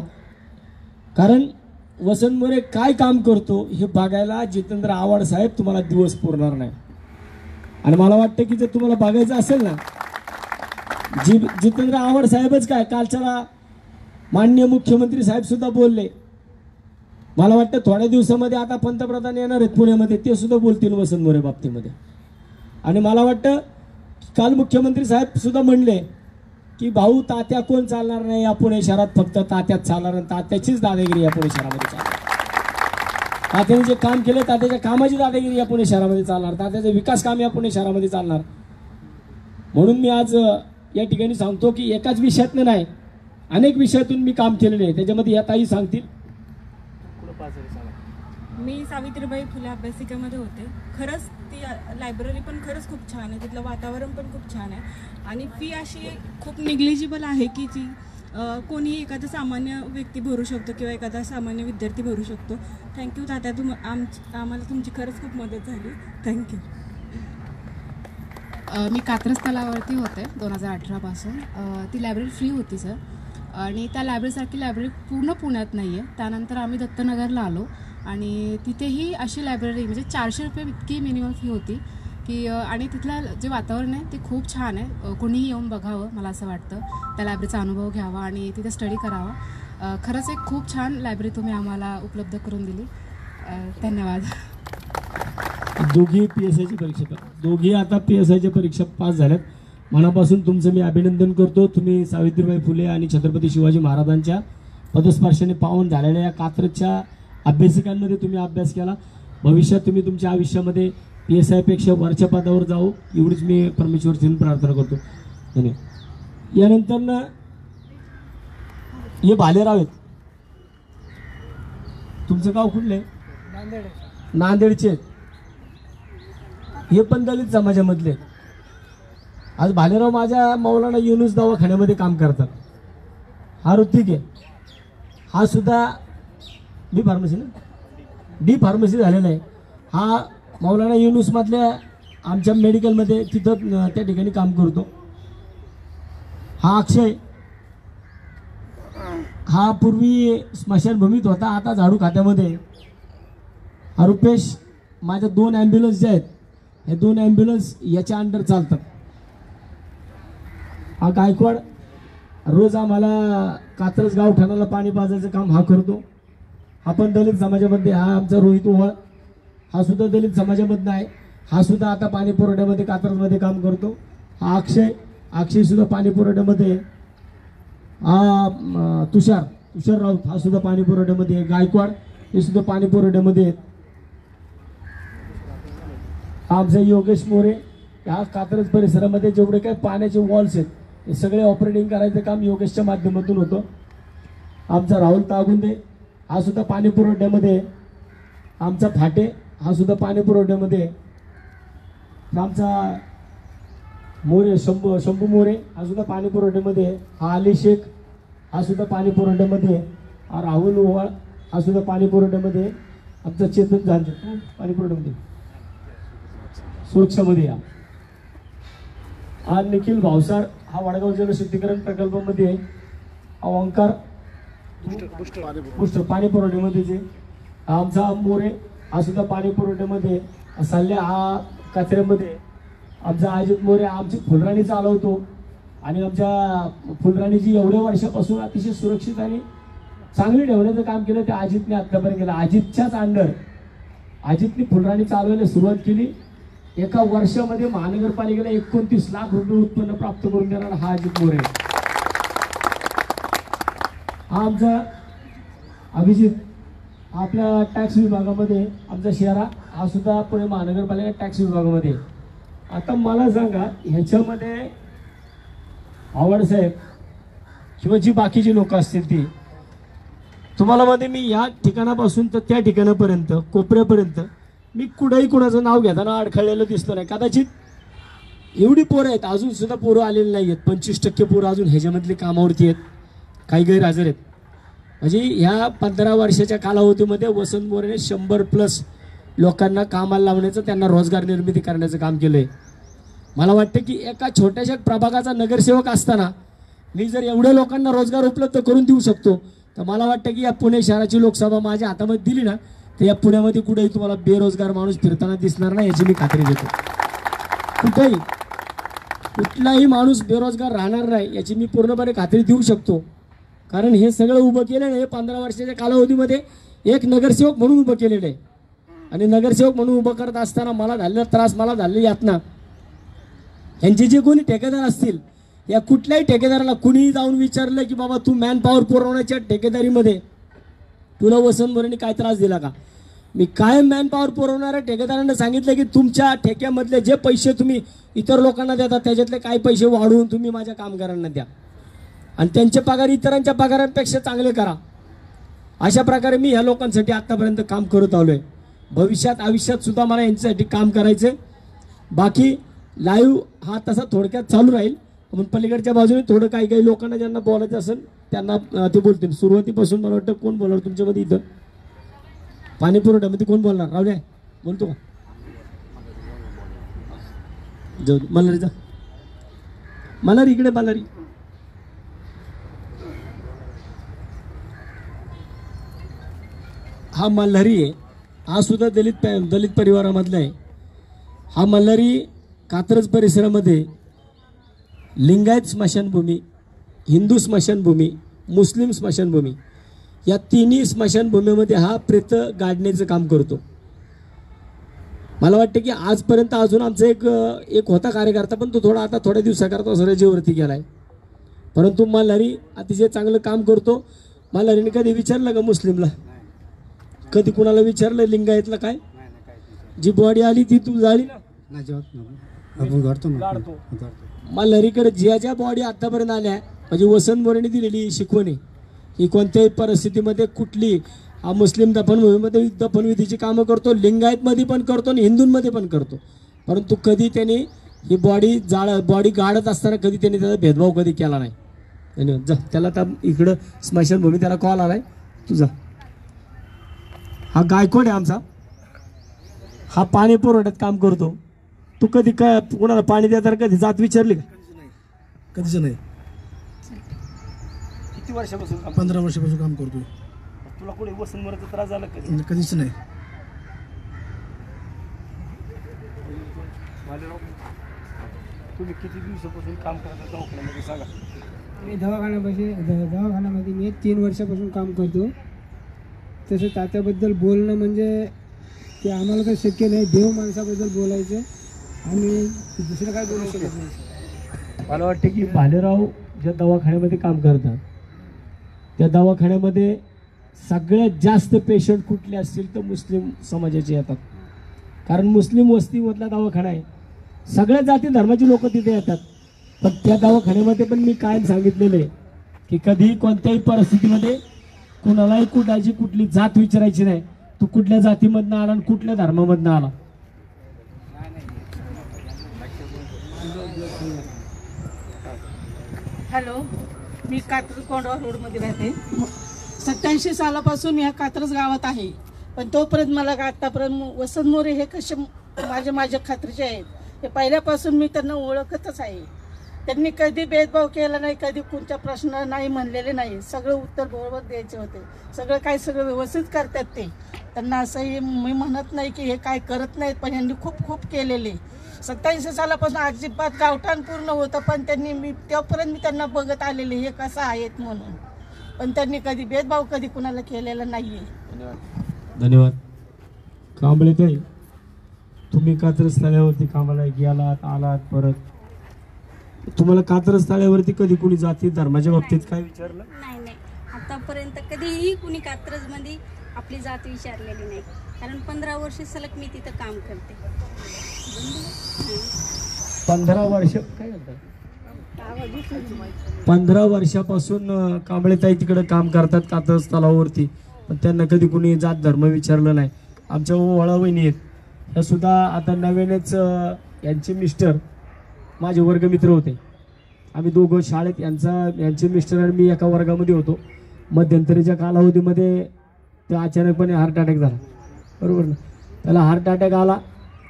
कारण वसंत मोरे काय काम करतो हे बघायला जितेंद्र आव्हाड साहेब तुम्हाला दिवस पुरणार नाही. आणि मला वाटतं की जर तुम्हाला बघायचं असेल ना, जितेंद्र आव्हाड साहेबच काय, कालच्याला माननीय मुख्यमंत्री साहेब सुद्धा बोलले. मला वाटतं थोड्या दिवसामध्ये आता पंतप्रधान येणार आहेत पुण्यामध्ये, ते सुद्धा बोलतील वसंत मोरे बाबतीमध्ये. आणि मला वाटतं काल मुख्यमंत्री साहेब सुद्धा म्हणले की भाऊ तात्या कोण चालणार नाही या पुणे शहरात, फक्त तात्याच चालणार आणि तात्याचीच दादागिरी या पुणे शहरामध्ये चालणार. तात्याने जे काम केले तात्याच्या कामाची दादागिरी या पुणे शहरामध्ये चालणार, तात्याचे विकास काम या पुणे शहरामध्ये चालणार. म्हणून मी आज या ठिकाणी सांगतो की एकाच विषयातनं नाही, अनेक विषयातून मी काम केलेले आहे. त्याच्यामध्ये या ताई सांगतील. मी सावित्रीबाई फुले अभ्यासिकेमध्ये होते. खरंच ती लायब्ररी पण खरंच खूप छान आहे, तिथलं वातावरण पण खूप छान आहे आणि फी अशी खूप निग्लिजिबल आहे की जी कोणी एखादा सामान्य व्यक्ती भरू शकतो किंवा एखादा सामान्य विद्यार्थी भरू शकतो. थँक्यू तात्या, आम्हाला तुमची खरंच खूप मदत झाली. थँक्यू. मी कात्रज तलावावरती होते 2018पासून. ती लायब्ररी फ्री होती सर, आणि त्या लायब्ररीसारखी लायब्ररी पूर्ण पुण्यात नाही आहे. त्यानंतर आम्ही दत्तनगरला आलो आणि तिथेही अशी लायब्ररी म्हणजे 400 रुपये इतकी मिनिमम फी होती की आणि तिथलं जे वातावरण आहे ते खूप छान आहे. कोणीही येऊन बघावं, मला असं वाटतं, त्या लायब्ररीचा अनुभव घ्यावा आणि तिथे स्टडी करावा. खरंच एक खूप छान लायब्ररी तुम्ही आम्हाला उपलब्ध करून दिली. धन्यवाद. दोघी PSIची परीक्षा, दोघी आता PSIच्या परीक्षा पास झाल्यात. मनापासून तुमचं मी अभिनंदन करतो. तुम्ही सावित्रीबाई फुले आणि छत्रपती शिवाजी महाराजांच्या पदस्पर्शाने पावन झालेल्या या कात्रजच्या अभ्यासिकांमध्ये तुम्ही अभ्यास केला. भविष्यात तुम्ही तुमच्या आयुष्यामध्ये PSIपेक्षा वरच्या पदावर जाऊ एवढीच मी परमेश्वरची प्रार्थना करतो. धन्यवाद. यानंतर ना हे भालेराव आहेत. तुमचं गाव कुठलं आहे? नांदेड. नांदेडचे आहेत. हे पण दलित समाजामधले आहेत. आज भालेराव माझ्या मौलाना युनुस दवाखान्यामध्ये काम करतात. हा ऋतिक आहे, हा सुद्धा डी फार्मसी झालेला आहे. हा मौलाना युनुसमधल्या आमच्या मेडिकलमध्ये तिथं त्या ठिकाणी काम करतो. हा अक्षय, हा पूर्वी स्मशानभूमीत होता, आता झाडू खात्यामध्ये. हा रुपेश, माझ्या 2 ॲम्ब्युलन्स जे आहेत हे 2 ॲम्ब्युलन्स याच्या अंडर चालतात. हा गायकवाड, रोज आम्हाला कात्रज गावठाणाला पाणी पाजायचं काम हा करतो. हा पण दलित समाजामध्ये. हा आमचा रोहित ओवाळ, हा सुद्धा दलित समाजामधनं आहे. हा सुद्धा आता पाणी पुरवठ्यामध्ये कात्रजमध्ये काम करतो. हा अक्षय सुद्धा पाणी पुरवठ्यामध्ये. हा तुषार राऊत, हा सुद्धा पाणी पुरवठ्यामध्ये आहे. गायकवाड हे सुद्धा पाणी पुरवठ्यामध्ये आहेत. हा आमचा योगेश मोरे, ह्या कात्रज परिसरामध्ये जेवढे काही पाण्याचे वॉल्स आहेत हे सगळे ऑपरेटिंग करायचं काम योगेशच्या माध्यमातून होतं. आमचा राहुल तागुंदे, हा सुद्धा पाणी पुरवठ्यामध्ये. आमचा फाटे, हा सुद्धा पाणी पुरवठ्यामध्ये. आमचा मोरे शंभू मोरे, हा सुद्धा पाणी पुरवठ्यामध्ये. हा अली शेख, हा सुद्धा पाणी पुरवठ्यामध्ये. हा राहुल ओवाळ, हा सुद्धा पाणी पुरवठ्यामध्ये. आमचा चेतन झांजे पाणी पुरवठ्यामध्ये सुरक्षामध्ये. हा निखिल भावसार, हा वडगाव जलशुद्धीकरण प्रकल्पामध्ये आहे. हा ओंकार बुस्टर पाणी पुरवठ्यामध्ये जे. आमचा मोरे, हा सुद्धा पाणी पुरवठ्यामध्ये. साल्या, हा कचऱ्यामध्ये. आमचा अजित मोरे, आमची फुलराणी चालवतो आणि आमच्या फुलराणीची एवढ्या वर्षापासून अतिशय सुरक्षित आणि चांगली ठेवण्याचं काम केलं ते अजितने आत्तापर्यंत केलं. अजितच्याच अंडर अजितनी फुलराणी चालवायला सुरुवात केली. एका वर्षामध्ये महानगरपालिकेला 29 लाख रुपये उत्पन्न प्राप्त करून देणारा हा अजित मोरे. हा आमचा अभिजित आपल्या टॅक्स विभागामध्ये आमचा शेरा हा सुद्धा पुणे महानगरपालिका टॅक्स विभागामध्ये. आता मला सांगा ह्याच्यामध्ये आव्हाड किंवा जी बाकीची लोक असतील ती तुम्हाला मध्ये मी या ठिकाणापासून तर त्या ठिकाणापर्यंत कोपऱ्यापर्यंत मी कुठेही कुणाचं नाव घेताना अडखळलेलं दिसलं नाही. कदाचित एवढी पोरं आहेत अजून सुद्धा पोरं आलेली नाही आहेत. 25% पोरं अजून ह्याच्यामधली कामावरती आहेत, काही गैरहजर आहेत. म्हणजे ह्या 15 वर्षाच्या कालावधीमध्ये वसंत मोरेने 100+ लोकांना कामाला लावण्याचं, त्यांना रोजगार निर्मिती करण्याचं काम केलं आहे. मला वाटतं की एका छोट्याशा प्रभागाचा नगरसेवक असताना मी जर एवढ्या लोकांना रोजगार उपलब्ध करून देऊ शकतो तर मला वाटतं की या पुणे शहराची लोकसभा माझ्या हातामध्ये दिली ना तर या पुण्यामध्ये कुठेही तुम्हाला बेरोजगार माणूस फिरताना दिसणार नाही याची मी खात्री देतो. कुठेही कुठलाही माणूस बेरोजगार राहणार नाही याची मी पूर्णपणे खात्री देऊ शकतो. कारण हे सगळं उभं केलेलं आहे 15 वर्षाच्या कालावधीमध्ये एक नगरसेवक म्हणून उभं केलेलं आहे. आणि नगरसेवक म्हणून उभं करत असताना मला झालेला त्रास, मला झालेली यातना, यांचे जे कोणी ठेकेदार असतील या कुठल्याही ठेकेदाराला कुणीही जाऊन विचारलं की बाबा तू मॅन पॉवर पुरवण्याच्या ठेकेदारीमध्ये तुला वसंत मोरेने काय त्रास दिला का? मी कायम मॅन पॉवर पुरवणाऱ्या ठेकेदारांना सांगितलं की तुमच्या ठेक्यामधले जे पैसे तुम्ही इतर लोकांना देता त्याच्यातले काही पैसे वाढवून तुम्ही माझ्या कामगारांना द्या आणि त्यांचे पगार इतरांच्या पगारांपेक्षा चांगले करा. अशा प्रकारे मी ह्या लोकांसाठी आतापर्यंत काम करत आलोय. भविष्यात आयुष्यात सुद्धा मला यांच्यासाठी काम करायचं. बाकी लाईव्ह हा तसा थोडक्यात चालू राहील. पण पलीकडच्या बाजूने थोडं काही काही लोकांना ज्यांना बोलायचं असेल त्यांना ते बोलतील. सुरुवातीपासून मला वाटतं कोण बोलणार तुमच्यामध्ये इथं पाणी पुरवठ्यामध्ये कोण बोलणार? रावड्या बोलतो का? जाऊ मल्हारी जा, मल्हारी इकडे, मल्हारी हा मल्हारी आहे. हा सुद्धा दलित परिवारामधला आहे. हा मल्हारी कात्रज परिसरामध्ये लिंगायत स्मशानभूमी, हिंदू स्मशानभूमी, मुस्लिम स्मशानभूमी या तिन्ही स्मशानभूमीमध्ये हा प्रेत गाडण्याचं काम करतो. मला वाटतं की आजपर्यंत अजून आमचा एक होता कार्यकर्ता पण तो आता थोड्या दिवसाकरता रजेवरती गेलाय. परंतु मल्हारी अतिशय चांगलं काम करतो. मल्हारीने कधी विचारलं का मुस्लिमला? कधी कुणाला विचारलं लिंगायतला काय? जी बॉडी आली ती तू जाळी ना मल्हारीकडे ज्या ज्या बॉडी आतापर्यंत आल्या म्हणजे वसंत मोरेने दिलेली शिकवण आहे ही कोणत्याही परिस्थितीमध्ये कुठली हा मुस्लिम दफनभूमीमध्ये दफनविधीची कामं करतो, लिंगायतमध्ये पण करतो आणि हिंदूंमध्ये पण करतो. परंतु कधी त्यांनी ही बॉडी गाडत असताना कधी त्यांनी त्याचा भेदभाव कधी केला नाही. धन्यवाद. जा त्याला आता इकडं स्मशानभूमी त्याला कॉल आलाय तुझा. हा गायकवाड आहे आमचा. हा पाणी पुरवठ्यात काम करतो. तू कधी काय कोणाला पाणी देताना कधी जात विचारली का? कधीच नाही. किती वर्षापासून 15 वर्षापासून काम करतोय. तुला कोणी वसंत मोरेचा त्रास झाला कधी? कधीच नाही. तुम्ही किती दिवसापासून काम करता दवाखान्यामध्ये सांगा? मी दवाखान्यामध्ये मी 3 वर्षापासून काम करतो. तसं तात्याबद्दल बोलणं म्हणजे ते आम्हाला काही शक्य नाही. देव माणसाबद्दल बोलायचं आणि दुसरं काय बोलू शकत नाही. मला वाटतं की भालेराव ज्या दवाखान्यामध्ये काम करतात त्या दवाखान्यामध्ये सगळ्यात जास्त पेशंट कुठले असतील तर मुस्लिम समाजाचे येतात. कारण मुस्लिम वस्तीमधला दवाखाना आहे. सगळ्या जाती धर्माची लोक तिथे येतात. पण त्या दवाखान्यामध्ये पण मी कायम सांगितलेलं आहे की कधी कोणत्याही परिस्थितीमध्ये कुणालाही कुणाची कुठली जात विचारायची नाही. तू कुठल्या जातीमधनं आला आणि कुठल्या धर्मामधनं आला. हॅलो, मी कात्रज कोंडवा रोडमध्ये राहते. 87 सालापासून या कात्रज गावात आहे. पण तोपर्यंत मला आतापर्यंत वसंत मोरे हे कसे माझ्या खात्रीचे आहेत हे पहिल्यापासून मी त्यांना ओळखतच आहे. त्यांनी कधी भेदभाव केला नाही, कधी कोणत्या प्रश्न नाही म्हणलेले नाही. सगळं उत्तर बरोबर द्यायचे होते. सगळं व्यवस्थित करतात ते. त्यांना असंही मी म्हणत नाही की हे काय करत नाहीत, पण यांनी खूप केलेले. 87 सालापासून अजिबात गावठाण पूर्ण होतं. पण तोपर्यंत मी त्यांना बघत आलेले हे कसं आहेत म्हणून. पण त्यांनी कधी भेदभाव कधी कुणाला केलेला नाहीये. धन्यवाद. कांबळे ताई, तुम्ही कात्रज तळ्यावरती कामाला गेलात आलात परत, तुम्हाला कात्रज तळ्यावरती कधी कोणी जाती धर्माच्या बाबतीत काय विचारलं? नाही नाही, आतापर्यंत कधीही कुणी कात्रजमध्ये आपली जात विचारलेली नाही, कारण 15 वर्ष सलग मी तिथं काम करते. 15 वर्ष काय म्हणतात? 15 वर्षापासून कांबळेताई तिकडे काम करतात कात्रज तलावावरती, पण त्यांना कधी कुणी जात धर्म विचारलं नाही. आमच्या वळा वहिनी आहेत, ह्या सुद्धा आता नव्यानेच यांचे मिस्टर माझे वर्गमित्र होते. आम्ही दोघं शाळेत, यांचे मिस्टर आणि मी एका वर्गामध्ये होतो. मध्यंतरीच्या कालावधीमध्ये ते अचानकपणे हार्ट अटॅक झाला, बरोबर ना. त्याला हार्ट अटॅक आला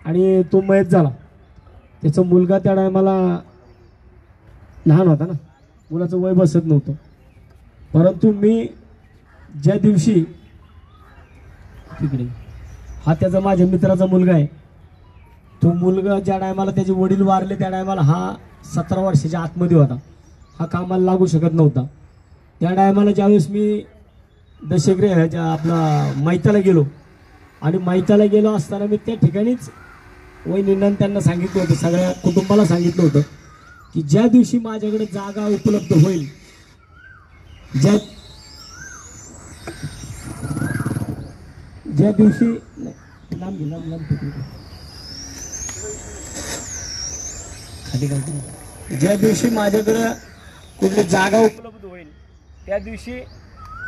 आणि तो मयत झाला. त्याचा मुलगा त्या टायमाला लहान होता ना, मुलाचं वय बसत नव्हतं. परंतु मी ज्या दिवशी तिकडे, हा त्याचा माझ्या मित्राचा मुलगा आहे, तो मुलगा ज्या टायमाला त्याचे वडील वारले त्या टायमाला हा 17 वर्षाच्या आतमध्ये होता. हा कामाला लागू शकत नव्हता. त्या टायमाला ज्यावेळेस मी दशग्रह आपला मैताला गेलो, आणि मैताला गेलो असताना मी त्या ठिकाणीच वहिनींना त्यांना सांगितलं होतं, सगळ्या कुटुंबाला सांगितलं होतं की ज्या दिवशी माझ्याकडे जागा उपलब्ध होईल, ज्या दिवशी ज्या दिवशी माझ्याकडे कुठली जागा उपलब्ध होईल त्या दिवशी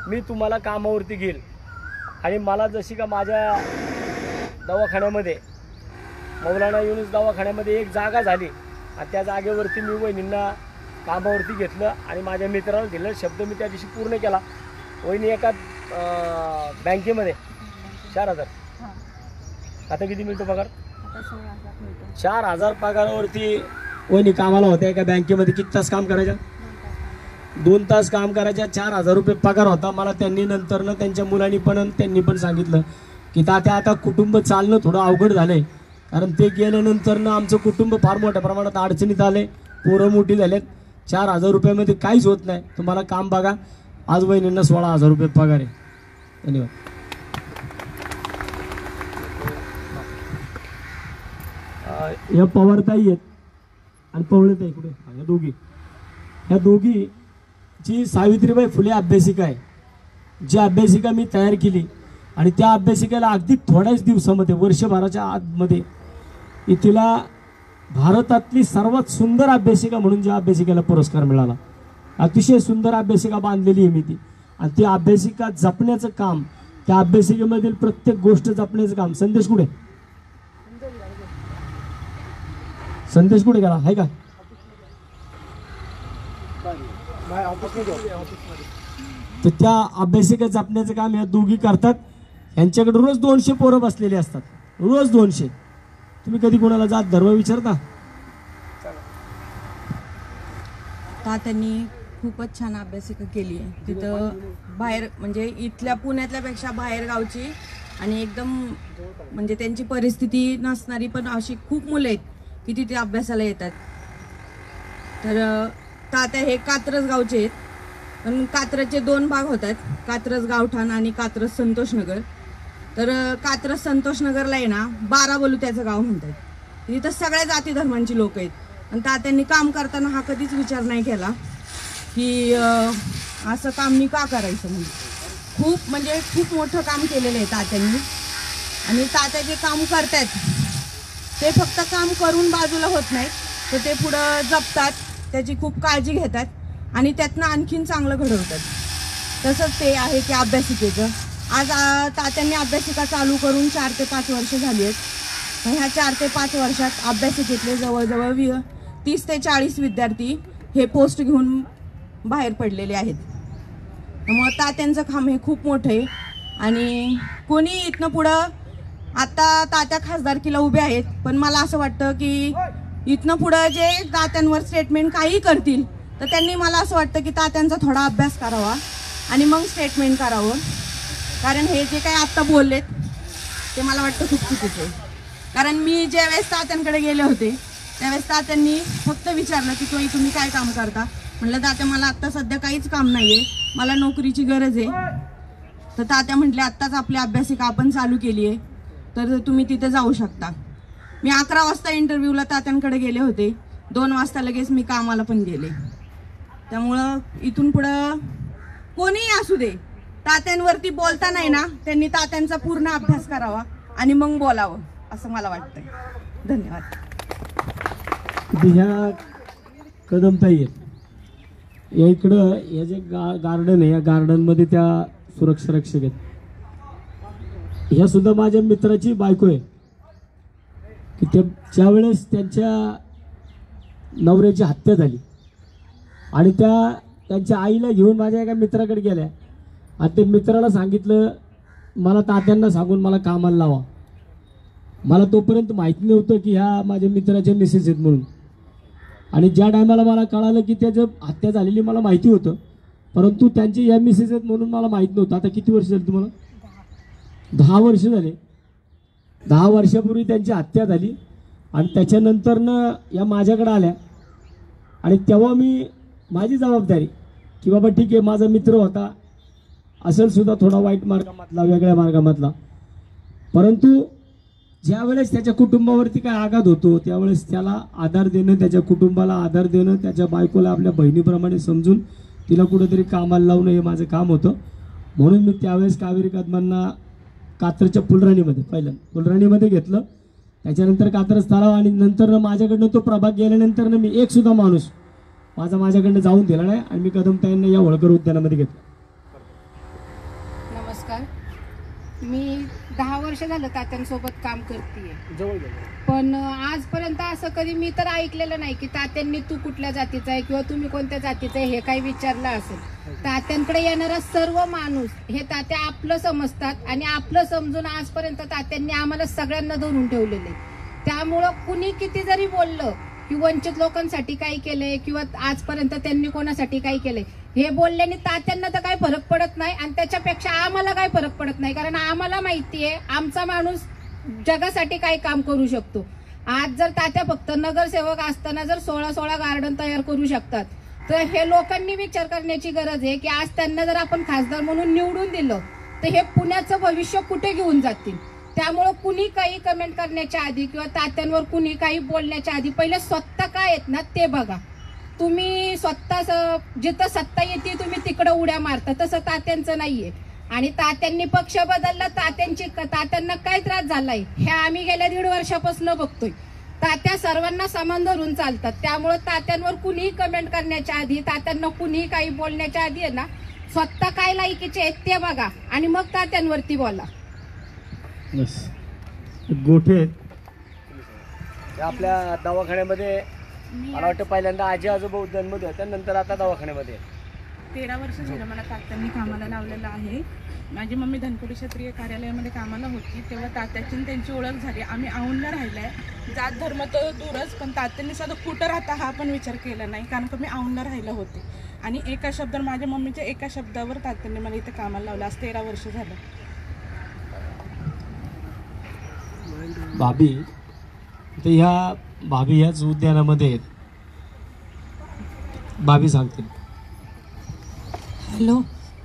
मी तुम्हाला कामावरती घेईल. आणि मला जशी का माझ्या दवाखान्यामध्ये, मौलाना युनुस दवाखान्यामध्ये एक जागा झाली, आणि त्या जागेवरती मी वहिनींना कामावरती घेतलं आणि माझ्या मित्राला दिलं. शब्द मी त्या दिवशी पूर्ण केला. वहिनी एका बँकेमध्ये 4,000, आता किती मिळतो पगार? 4,000 पगारावरती वहिनी कामाला होत्या एका बँकेमध्ये. किती तास काम करायच्या? 2 तास काम करायच्या. 4,000 रुपये पगार होता. मला त्यांनी नंतर त्यांच्या मुलांनी पण त्यांनी पण सांगितलं की तात्या आता कुटुंब चालणं थोडं अवघड झालंय, कारण ते गेल्यानंतर आमचं कुटुंब फार मोठ्या प्रमाणात अडचणीत आले, पोरं मोठी झालेत. 4,000 रुपयामध्ये काहीच होत नाही, तुम्हाला काम बघा. आज वहिनींना 16,000 रुपये पगार आहे. धन्यवाद. या पवारताई आहेत आणि पवळेताई कुठे? ह्या दोघी जी सावित्रीबाई फुले अभ्यासिका आहे, जी अभ्यासिका मी तयार केली, आणि त्या अभ्यासिकेला अगदी थोड्याच दिवसामध्ये, वर्षभराच्या आतमध्ये, तिला भारतातली सर्वात सुंदर अभ्यासिका म्हणून ज्या अभ्यासिकेला पुरस्कार मिळाला. अतिशय सुंदर अभ्यासिका बांधलेली आहे मी ती. आणि ती अभ्यासिका जपण्याचं काम, त्या अभ्यासिकेमधील प्रत्येक गोष्ट जपण्याचं काम. संदेश कुठे गेला आहे का? तर त्या अभ्यासिका जपण्याचं काम या दोघी करतात. यांच्याकडे रोज 200 पोरं बसलेली असतात, रोज 200. तुम्ही कधी कोणाला जात धर्म विचारता? त्यांनी खूपच छान अभ्यासिका केली आहे तिथं. बाहेर म्हणजे इथल्या पुण्यातल्यापेक्षा बाहेर गावची आणि एकदम म्हणजे त्यांची परिस्थिती नसणारी पण अशी खूप मुलं आहेत की तिथे अभ्यासाला येतात. तर तात्या हे कात्रज गावचे आहेत, पण कात्रजचे 2 भाग होतात, कात्रज गावठाण आणि कात्रज संतोषनगर. तर कात्रज संतोषनगरला आहे ना 12 बलुत्याचं गाव म्हणतात. तिथं सगळ्या जाती धर्मांची लोक आहेत. आणि तात्यांनी काम करताना हा कधीच विचार नाही केला की असं काम मी का करायचं म्हणून. खूप मोठं काम केलेलं आहे तात्यांनी. आणि तात्या जे काम करतात ते फक्त काम करून बाजूला होत नाहीत, तर ते पुढं जपतात, त्याची खूप काळजी घेतात आणि त्यातनं आणखीन चांगलं घडवतात. तसंच ते आहे की अभ्यासिकेचं. आज तात्यांनी अभ्यासिका चालू करून 4 ते 5 वर्ष झाली आहेत. ह्या 4 ते 5 वर्षात अभ्यासिकेतले जवळजवळ 30 ते 40 विद्यार्थी हे पोस्ट घेऊन बाहेर पडलेले आहेत. त्यामुळं तात्यांचं काम हे खूप मोठं आहे. आणि कोणी इथनं पुढं, आता तात्या खासदारकीला उभे आहेत, पण मला असं वाटतं की इथनं पुढं जे तात्यांवर स्टेटमेंट काही करतील तर त्यांनी, मला असं वाटतं की तात्यांचा थोडा अभ्यास करावा आणि मग स्टेटमेंट करावं. कारण हे जे काही आत्ता बोललेत ते मला वाटतं खूप चुकीचं आहे. कारण मी ज्यावेळेस तात्यांकडे गेले होते त्यावेळेस तात्यांनी फक्त विचारलं की तुम्ही काय काम करता. म्हटलं तात्या मला आत्ता सध्या काहीच काम नाही आहे, मला नोकरीची गरज आहे. तर तात्या म्हटले आत्ताच आपली अभ्यासिका आपण चालू केली आहे, तर तुम्ही तिथे जाऊ शकता. मी 11 वाजता इंटरव्ह्यूला तात्यांकडे गेले होते, 2 वाजता लगेच मी कामाला पण गेले. त्यामुळं इथून पुढं कोणीही असू दे, तात्यांवरती बोलता नाही ना, त्यांनी तात्यांचा पूर्ण अभ्यास करावा आणि मग बोलावं असं मला वाटतंय. धन्यवाद. ह्या कदमताई आहेत, या इकडं हे जे गार्डन आहे, या गार्डनमध्ये त्या सुरक्षा रक्षक आहेत. ह्या सुद्धा माझ्या मित्राची बायको आहे की ज्या वेळेस त्यांच्या नवऱ्याची हत्या झाली आणि त्यांच्या आईला घेऊन माझ्या एका मित्राकडे गेल्या आणि ते मित्राला सांगितलं मला तात्यांना सांगून मला कामाला लावा. मला तोपर्यंत माहिती नव्हतं की ह्या माझ्या मित्राच्या मिसेस आहेत म्हणून. आणि ज्या टायमाला मला कळालं की त्याचं हत्या झालेली मला माहिती होतं, परंतु त्यांची या मिसेस आहेत म्हणून मला माहीत नव्हतं. आता किती वर्ष झाली तुम्हाला? 10 वर्ष झाले. 10 वर्षापूर्वी त्यांची हत्या झाली आणि त्याच्यानंतरनं या माझ्याकडे आल्या आणि तेव्हा मी माझी जबाबदारी की बाबा ठीक आहे, माझा मित्र होता, असेल सुद्धा थोडा वाईट मार्गामधला, वेगळ्या मार्गामधला, परंतु ज्या वेळेस त्याच्या कुटुंबावरती काय आघात होतो त्यावेळेस त्याला आधार देणं, त्याच्या कुटुंबाला आधार देणं, त्याच्या बायकोला आपल्या बहिणीप्रमाणे समजून तिला कुठेतरी कामाला लावणं हे माझं काम होतं. म्हणून मी त्यावेळेस कावेरी कदमांना कात्रच्या फुलराणीमध्ये फुलराणीमध्ये घेतलं, त्याच्यानंतर कात्रज तलाव आणि नंतर माझ्याकडनं तो प्रभाग गेल्यानंतर मी एक सुद्धा माणूस माझ्याकडनं जाऊन दिला नाही आणि मी कदमताईंना या होळकर उद्यानामध्ये घेतलं. नमस्कार, मी 10 वर्ष झालं तात्यांसोबत काम करते, पण आजपर्यंत असं कधी मी तर ऐकलेलं नाही की तात्यांनी तू कुठल्या जातीचा आहे किंवा तुम्ही कोणत्या जातीचा आहे हे काही विचारलं असेल. तात्यांकडे येणारा सर्व माणूस हे तात्या आपलं समजतात आणि आपलं समजून आजपर्यंत तात्यांनी आम्हाला सगळ्यांना धरून ठेवलेले. त्यामुळं कुणी किती जरी बोललं की वंचित लोकांसाठी काही केलंय किंवा आजपर्यंत त्यांनी कोणासाठी काही केलंय हे बोलल्याने तात्यांना तर काही फरक पडत नाही आणि त्याच्यापेक्षा आम्हाला काही फरक पडत नाही, कारण आम्हाला माहितीये आमचा माणूस जगासाठी काही काम करू शकतो. आज जर तात्या फक्त नगरसेवक असताना जर 16 गार्डन तयार करू शकतात तर हे लोकांनी विचार करण्याची गरज आहे की आज त्यांना जर आपण खासदार म्हणून निवडून दिलं तर हे पुण्याचं भविष्य कुठे घेऊन जातील. त्यामुळं कुणी काही कमेंट करण्याच्या आधी किंवा तात्यांवर कुणी काही बोलण्याच्या आधी पहिले स्वतः काय आहेत ना ते बघा. तुम्ही स्वतः जिथं सत्ता येते तुम्ही तिकडं उड्या मारता, तसं तात्यांचं नाहीये. आणि तात्यांनी पक्ष बदलला, तात्यांना काय त्रास झालाय हे आम्ही गेल्या 1.5 वर्षापासून बघतोय. तात्या सर्वांना समान धरून चालतात. त्यामुळे तात्यांवर कुणीही कमेंट करण्याच्या आधी, तात्यांना कुणीही काही बोलण्याच्या आधी आहे ना स्वतः काय लायकीचे आहेत ते बघा आणि मग तात्यांवरती बोला. गोठे आपल्या दवाखान्यामध्ये मला वाटतं पहिल्यांदा आजी आजोबा उद्यानमध्ये होत्या, नंतर आता दवाखान्यामध्ये. 13 वर्ष झालं मला तात्यांनी कामाला लावलेलं आहे. माझी मम्मी धनकोडी क्षेत्रीय कार्यालयामध्ये कामाला होती तेव्हा तात्याची त्यांची ओळख झाली. आम्ही औंधला राहिलाय, जात धर्म तर दूरच, पण तात्यांनी सुद्धा कुठं राहता हा पण विचार केला नाही, कारण का मी औंधला राहिला होते. आणि एका शब्दावर माझ्या मम्मीच्या एका शब्दावर तात्यांनी मला इथे कामाला लावलं. आज 13 वर्ष झालं. भाभी तर ह्या भाभी ह्याच उद्यानामध्ये आहेत. भाभी सांगतील. हॅलो,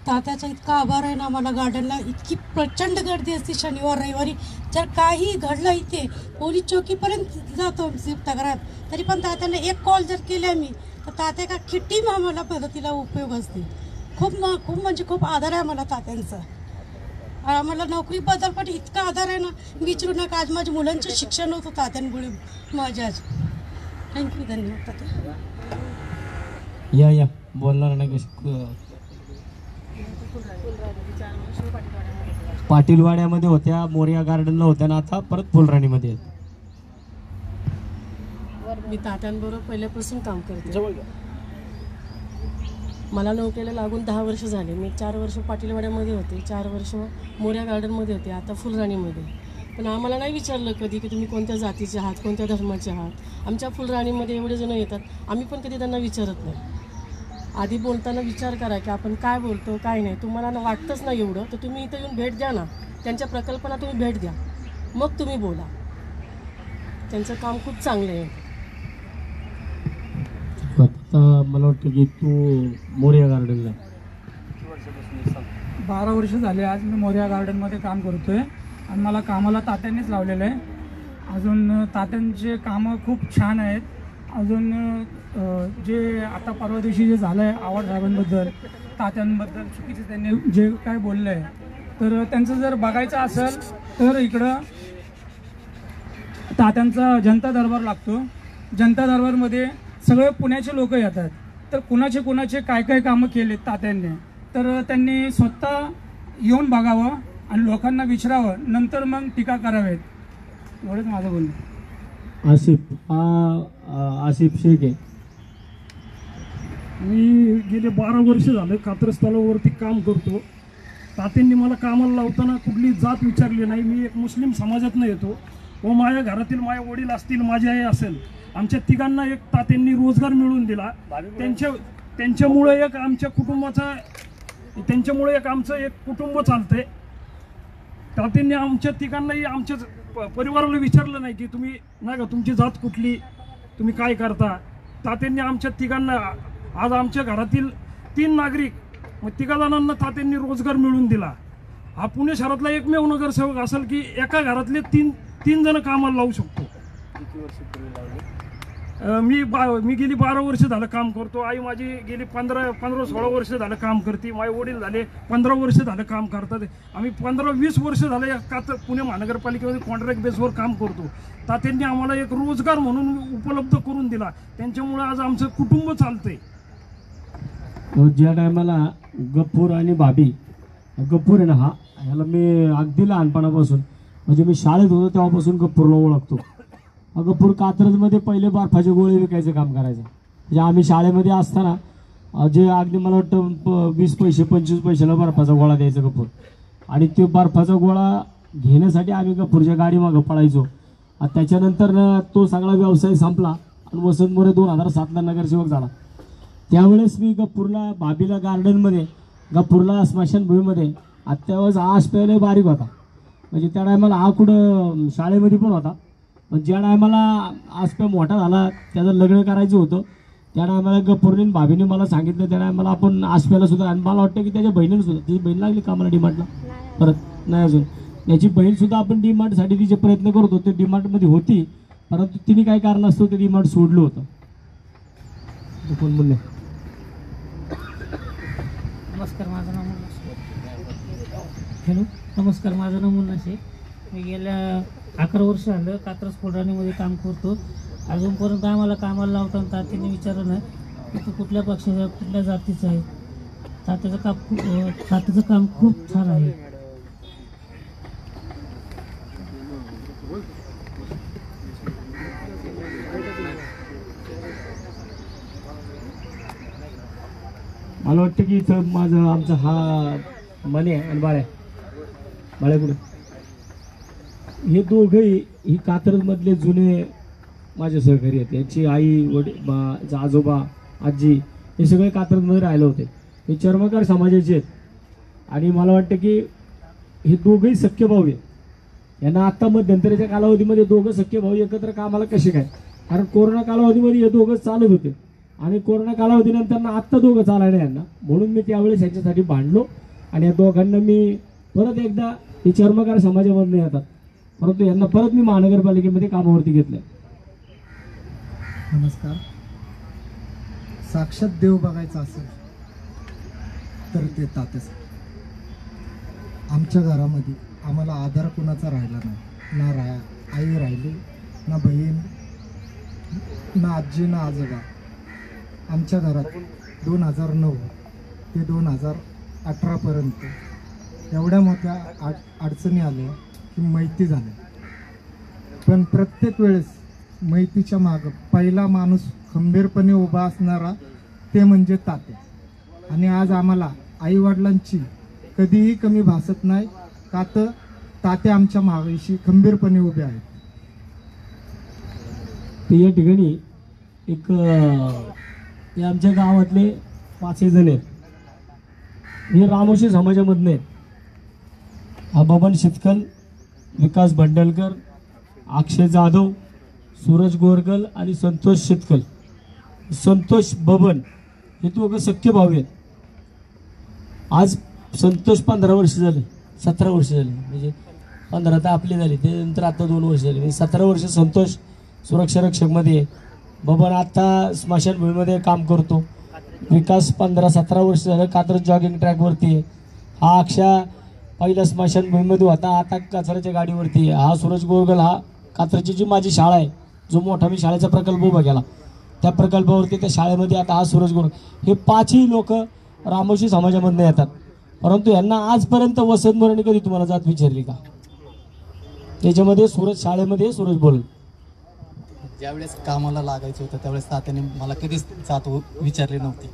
तात्याचा इतका आभार आहे ना. मला गार्डनला इतकी प्रचंड गर्दी असते शनिवार रविवारी. जर काही घडलं इथे पोलीस चौकीपर्यंत जातो तक्रार, तरी पण तात्याला एक कॉल जर केला मी तर तात्या का किती आम्हाला मदतीला उपयोग असते. खूप म्हणजे खूप आधार आहे मला तात्यांचा. आम्हाला नोकरीबद्दल पण इतका आधार आहे ना विचारू नका. आज माझ्या मुलांचं शिक्षण होतं तात्यांमुळे माझ्या. आज थँक्यू, धन्यवाद तात्या. या बोलणार नाही. पाटीलवाड्यामध्ये होत्या, मोरिया गार्डनला होत्या ना आता परत फुलराणीमध्ये आहेत. मी तात्यांबरोबर पहिल्यापासून काम करते. मला नोकरीला लागून 10 वर्ष झाले. मी 4 वर्ष पाटीलवाड्यामध्ये होते, 4 वर्ष मोरिया गार्डनमध्ये होते, आता फुलराणीमध्ये. पण आम्हाला नाही विचारलं कधी की तुम्ही कोणत्या जातीचे आहात, कोणत्या धर्माचे आहात. आमच्या फुलराणीमध्ये एवढे जण येतात, आम्ही पण कधी त्यांना विचारत नाही. आधी बोलताना विचार करा की आपण काय बोलतो काय नाही. तुम्हाला वाटतंच नाही एवढं तर तुम्ही इथं येऊन भेट द्या ना, त्यांच्या प्रकल्पांना तुम्ही भेट द्या, मग तुम्ही बोला. त्यांचं काम खूप चांगलं आहे. आता मला वाटतं की तू मोरिया गार्डनला 12 वर्ष झाले आज मी मोरिया गार्डनमध्ये काम करतोय. आणि मला कामाला तात्यांनीच लावलेलं आहे. अजून तात्यांचे कामं खूप छान आहेत. अजून जे आता परवा दिवशी जे झालं आहे आव्हाड साहेबांबद्दल, तात्यांबद्दल चुकीचे त्यांनी जे काय बोललं आहे, तर त्यांचं जर बघायचं असेल तर इकडं तात्यांचा जनता दरबार लागतो. जनता दरबारमध्ये सगळे पुण्याचे लोक येतात. तर कुणाचे काय काय कामं केलेत तात्यांनी, तर त्यांनी स्वतः येऊन बघावं आणि लोकांना विचारावं, नंतर मग टीका करावेत. एवढंच माझं बोलणं. आसिफ शेख आहे. मी गेले 12 वर्ष झाले कात्रज तलावावरती काम करतो. तात्यांनी मला कामाला लावताना कुठली जात विचारली नाही. मी एक मुस्लिम समाजातनं येतो व माझ्या घरातील माझे वडील असतील, माझी आई असेल, आमच्या तिघांना एक तात्यांनी रोजगार मिळवून दिला. त्यांच्यामुळे एक आमच्या कुटुंबाचा त्यांच्यामुळे एक आमचं एक कुटुंब चालतंय. तात्यांनी आमच्या तिघांनाही आमच्या परिवाराला विचारलं नाही की तुम्ही नाही का तुमची जात कुठली, तुम्ही काय करता. तात्यांनी आमच्या तिघांना, आज आमच्या घरातील 3 नागरिक, मग 3 जणांना तात्यांनी रोजगार मिळवून दिला. हा पुणे शहरातला एकमेव नगरसेवक असेल की एका घरातले 3 जण कामाला लावू शकतो. मी गेली 12 वर्ष झालं काम करतो. आई माझी गेली 15-16 वर्ष झालं काम करते. माझे वडील झाले 15 वर्ष झालं काम करतात. आम्ही 15-20 वर्ष झालं का तर पुणे महानगरपालिकेमध्ये कॉन्ट्रॅक्ट बेसवर काम करतो. तात्यांनी आम्हाला एक रोजगार म्हणून उपलब्ध करून दिला. त्यांच्यामुळे आज आमचं कुटुंब चालतंय. ज्या टायमाला गप्पूर आणि भाभी, गप्पूर आहे ना, ह्याला मी अगदी लहानपणापासून, म्हणजे मी शाळेत होतो तेव्हापासून गप्पूरला ओळखतो. गप्पूर कात्रजमध्ये पहिले बर्फाचे गोळे विकायचं काम करायचं. म्हणजे आम्ही शाळेमध्ये असताना जे अगदी मला वाटतं 20 पैसे 25 पैशाला बर्फाचा गोळा द्यायचा गप्पूर. आणि तो बर्फाचा गोळा घेण्यासाठी आम्ही गप्पूरच्या गाडीमागं पळायचो. त्याच्यानंतर तो सगळा व्यवसाय संपला आणि वसंत मोरे 2007ला नगरसेवक झाला. त्यावेळेस मी गप्पूरला भाभीला गार्डनमध्ये, गप्पूरला स्मशानभूमीमध्ये, त्यावेळेस आश प्यायला बारीक होता. म्हणजे त्या टायमाला हा कुठं शाळेमध्ये पण होता. पण ज्या टायमाला आसप्या मोठा झाला, त्याचं लग्न करायचं होतं, त्या टायमाला गप्पूरने भाभीने मला सांगितलं, त्या टायमाला आपण आसप्याला सुद्धा, आणि मला वाटतं की त्याच्या बहिणीने सुद्धा, तिची बहीण लागली कामाला डिमांडला, परत नाही अजून त्याची बहीणसुद्धा आपण डिमांडसाठी तिचे प्रयत्न करत होतो. डिमांडमध्ये होती, परंतु तिने काय कारण असतं ते डिमांड सोडलं होतं. कोण बोलले? नमस्कार, माझं नाव मुन्ना शेख. हॅलो, नमस्कार, माझं नाव मुन्ना शेख. मी गेल्या 11 वर्ष झालं कात्रज कोल्हानीमध्ये काम करतो. अजूनपर्यंत आम्हाला कामाला लावताना तात्यांनी विचारलं नाही की तू कुठल्या पक्षाचा, कुठल्या जातीचा आहे. तात्याचं काम खूप छान आहे. मला वाटतं की इथं आमचा हा मने आणि बाळ्या कुठे, हे दोघंही ही कात्रजमधले जुने माझे सहकारी आहेत. यांची आई, वडील, आजोबा, आजी हे सगळे कात्रजमध्ये राहिले होते. हे चर्मकार समाजाचे आहेत. आणि मला वाटतं की हे दोघंही सख्य भाऊ आहेत. यांना आत्ता मध्यंतरीच्या कालावधीमध्ये दोघं सख्य भाऊ एकत्र कामाला कसे काय, कारण कोरोना कालावधीमध्ये हे दोघं चालत होते आणि कोरोना कालावधीनंतर आत्ता दोघं चालायला यांना, म्हणून मी त्यावेळेस ह्याच्यासाठी भांडलो. आणि या दोघांना मी परत एकदा, हे चर्मकार समाजामधून येतात, परंतु यांना परत मी महानगरपालिकेमध्ये कामावरती घेतलं. नमस्कार. साक्षात देव बघायचा असेल तर ते तात्याच. आमच्या घरामध्ये आम्हाला आधार कुणाचा राहिला नाही. ना आई राहिली, ना बहीण, ना आजी, ना आजोबा. आमच्या घरात 2009 ते 2018पर्यंत एवढ्या मोठ्या अडचणी आल्या की मैती झाल्या. पण प्रत्येक वेळेस मैतीच्या मागं पहिला माणूस खंबीरपणे उभा असणारा ते म्हणजे तात्या. आणि आज आम्हाला आईवडिलांची कधीही कमी भासत नाही, का तर तात्या आमच्या मागेशी खंबीरपणे उभे आहेत. ते या ठिकाणी एक हे आमच्या गावातले 5 जण आहेत. हे रामोशी समाजामधले आहेत. हा बबन शितकल, विकास भंडलकर, अक्षय जाधव, सूरज गोरगल आणि संतोष शितकल, संतोष बबन, हे दोघं सख्य भाऊ आहेत. आज संतोष 15 वर्ष झाले, 17 वर्ष झाले, म्हणजे 15 तर आपली झाली, त्यानंतर आता 2 वर्ष झाली. मी 17 वर्ष संतोष सुरक्षा रक्षकमध्ये आहे. बबन आता स्मशानभूमीमध्ये काम करतो. विकास 15-17 वर्ष झालं कात्रज जॉगिंग ट्रॅकवरती आहे. हा अक्षा पहिला स्मशानभूमीमध्ये होता, आता कचऱ्याच्या गाडीवरती आहे. हा सूरज गोरगल, हा कात्रजची जी माझी शाळा आहे, जो मोठा मी शाळेचा प्रकल्प उभा केला, त्या प्रकल्पावरती त्या शाळेमध्ये आता हा सूरज गोरगल. हे 5ही लोक रामोशी समाजामधून येतात, परंतु यांना आजपर्यंत वसंत मोरेने कधी तुम्हाला जात विचारली का? त्याच्यामध्ये सूरज शाळेमध्ये सूरज बोल. ज्यावेळेस कामाला लागायचं होतं त्यावेळेस तात्याने मला कधीच जात विचारली नव्हती.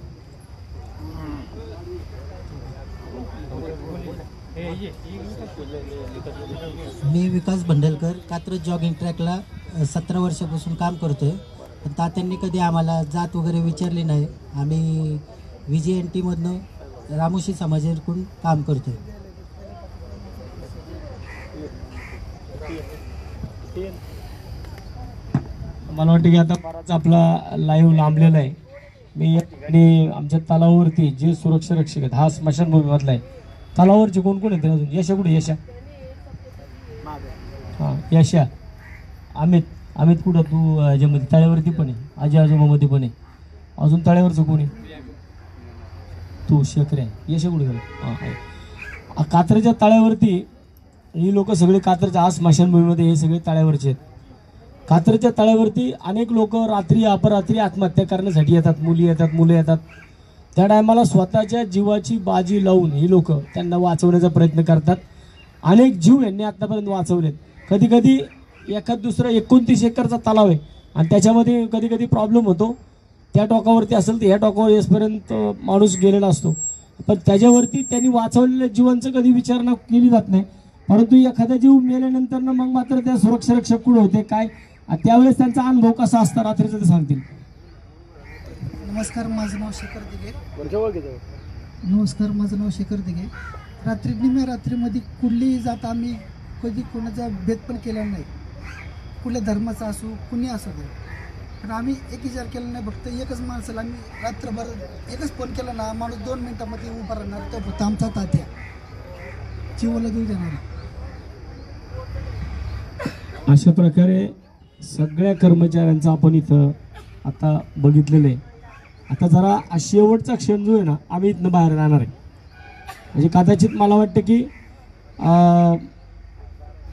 मी विकास भंडलकर, कात्रज जॉगिंग ट्रॅकला 17 वर्षापासून काम करतोय. पण तात्यांनी कधी आम्हाला जात वगैरे विचारली नाही. आम्ही VGNT मधनं रामोशी समाजाकडून काम करतोय. मला वाटतं की आता बराच आपला लाईव्ह लांबलेला आहे. मी आणि आमच्या तलावावरती जे सुरक्षा रक्षक आहेत, हा स्मशानभूमीमधला आहे. तलावावरचे कोण कोण आहेत अजून? यशा कुठे? यशा, हां यशा. अमित कुठं? तू ह्याच्यामध्ये तळ्यावरती पण आहे, आजी आजोबामध्ये पण आहे. अजून तळ्यावरचं कोणी? तू शेखरे आहे. यशा कुठे गेलं? हां, कात्रच्या तळ्यावरती ही लोक सगळे कात्रच्या हा स्मशानभूमीमध्ये हे सगळे तळ्यावरचे आहेत. कात्रच्या तळ्यावरती अनेक लोक रात्री अपरात्री आत्महत्या करण्यासाठी येतात. मुली येतात, मुलं येतात. त्या टायमाला स्वतःच्या जीवाची बाजी लावून ही लोक त्यांना वाचवण्याचा प्रयत्न करतात. अनेक जीव यांनी आतापर्यंत वाचवलेत. कधी कधी एखाद दुसरा 29 एकरचा तलाव आहे आणि त्याच्यामध्ये कधी कधी प्रॉब्लेम होतो. त्या टोकावरती असेल तर ह्या टोकावर येसपर्यंत माणूस गेलेला असतो, पण त्याच्यावरती त्यांनी वाचवलेल्या जीवांचं कधी विचारणा केली जात नाही. परंतु एखादा जीव मेल्यानंतर ना मग मात्र त्या सुरक्षा रक्षक कुठे होते काय, त्यावेळेस त्यांचा अनुभव कसा असता रात्रीचा ते सांगतील. नमस्कार, माझं नाव शेखर दिघे. नमस्कार, माझं नाव शेखर दिघे. निम्या रात्रीमध्ये कुठलीही जात आम्ही कधी कोणाचा भेद पण केला नाही. कुठल्या धर्माचा असो, कुणी असो दे. पण आम्ही एक विचार केला नाही. फक्त एकच माणसाला आम्ही रात्रभर एकच फोन केला ना, माणूस 2 मिनिटामध्ये उभा राहणार. तो फक्त आमचा तात्या, जीवाला देऊ देणार. अशा प्रकारे सगळ्या कर्मचाऱ्यांचं आपण इथं आता बघितलेलं आहे. आता जरा शेवटचा क्षण जो आहे ना, आम्ही इथनं बाहेर राहणार आहे. म्हणजे कदाचित मला वाटतं की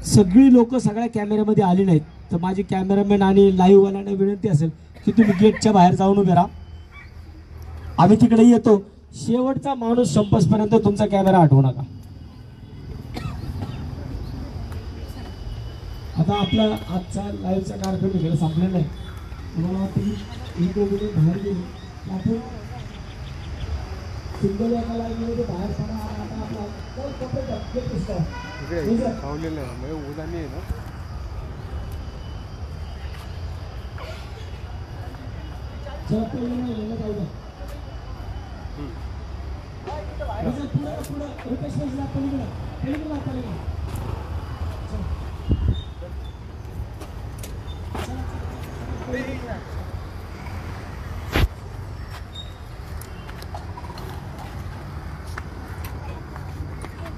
सगळी लोक सगळ्या कॅमेऱ्यामध्ये आली नाहीत, तर माझी कॅमेरामॅन आणि लाईव्हवाल्यांना विनंती असेल की तुम्ही गेटच्या बाहेर जाऊन उभे राहा. आम्ही तिकडे येतो. शेवटचा माणूस संपेपर्यंत तुमचा कॅमेरा हटवू नका. आता आपला आजचा लाईव्हचा कार्यक्रम इकडे संपलेला आहे. मला वाटतं की बाहेर गेली आपण सिंगल एका लाईव्हमध्ये बाहेर पडा. आता आपला खावलेलं आहे म्हणजे उदानी आहे ना.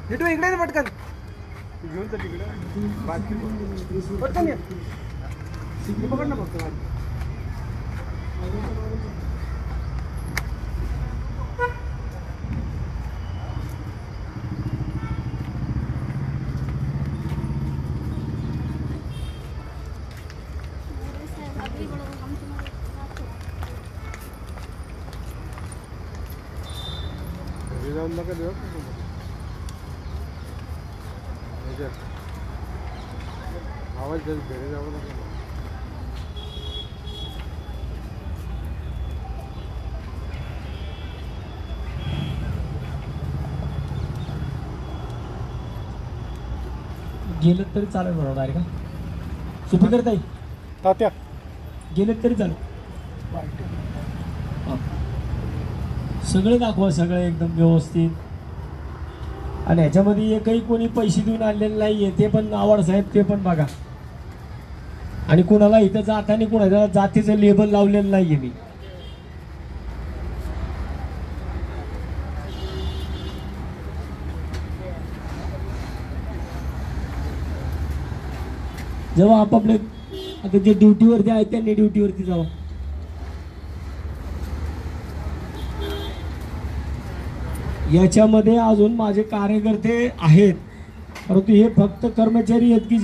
भेटू इकडे ना पटकन. घेऊन तर तिकडे पटकन ये. पकड ना फक्त. जाऊन नका देऊ. आवाज घरी जावं लागेल. गेलं तरी चालेल बरोबर आहे का? सुपी करताय तात्या, गेलं तरी चालेल. सगळे दाखवा, सगळे एकदम व्यवस्थित. आणि ह्याच्यामध्ये एकही कोणी पैसे देऊन आणलेले नाहीये, ते पण आवड साहेब, ते पण बघा. आणि कुणाला इथं जाताना कुणाला जातीचं लेबल लावलेलं नाहीये मी. जेव्हा आपापले आता जे ड्युटीवरती आहेत त्यांनी ड्युटीवरती जावं. याच्यामध्ये अजून माझे कार्यकर्ते आहेत, परंतु हे फक्त कर्मचारी आहेत की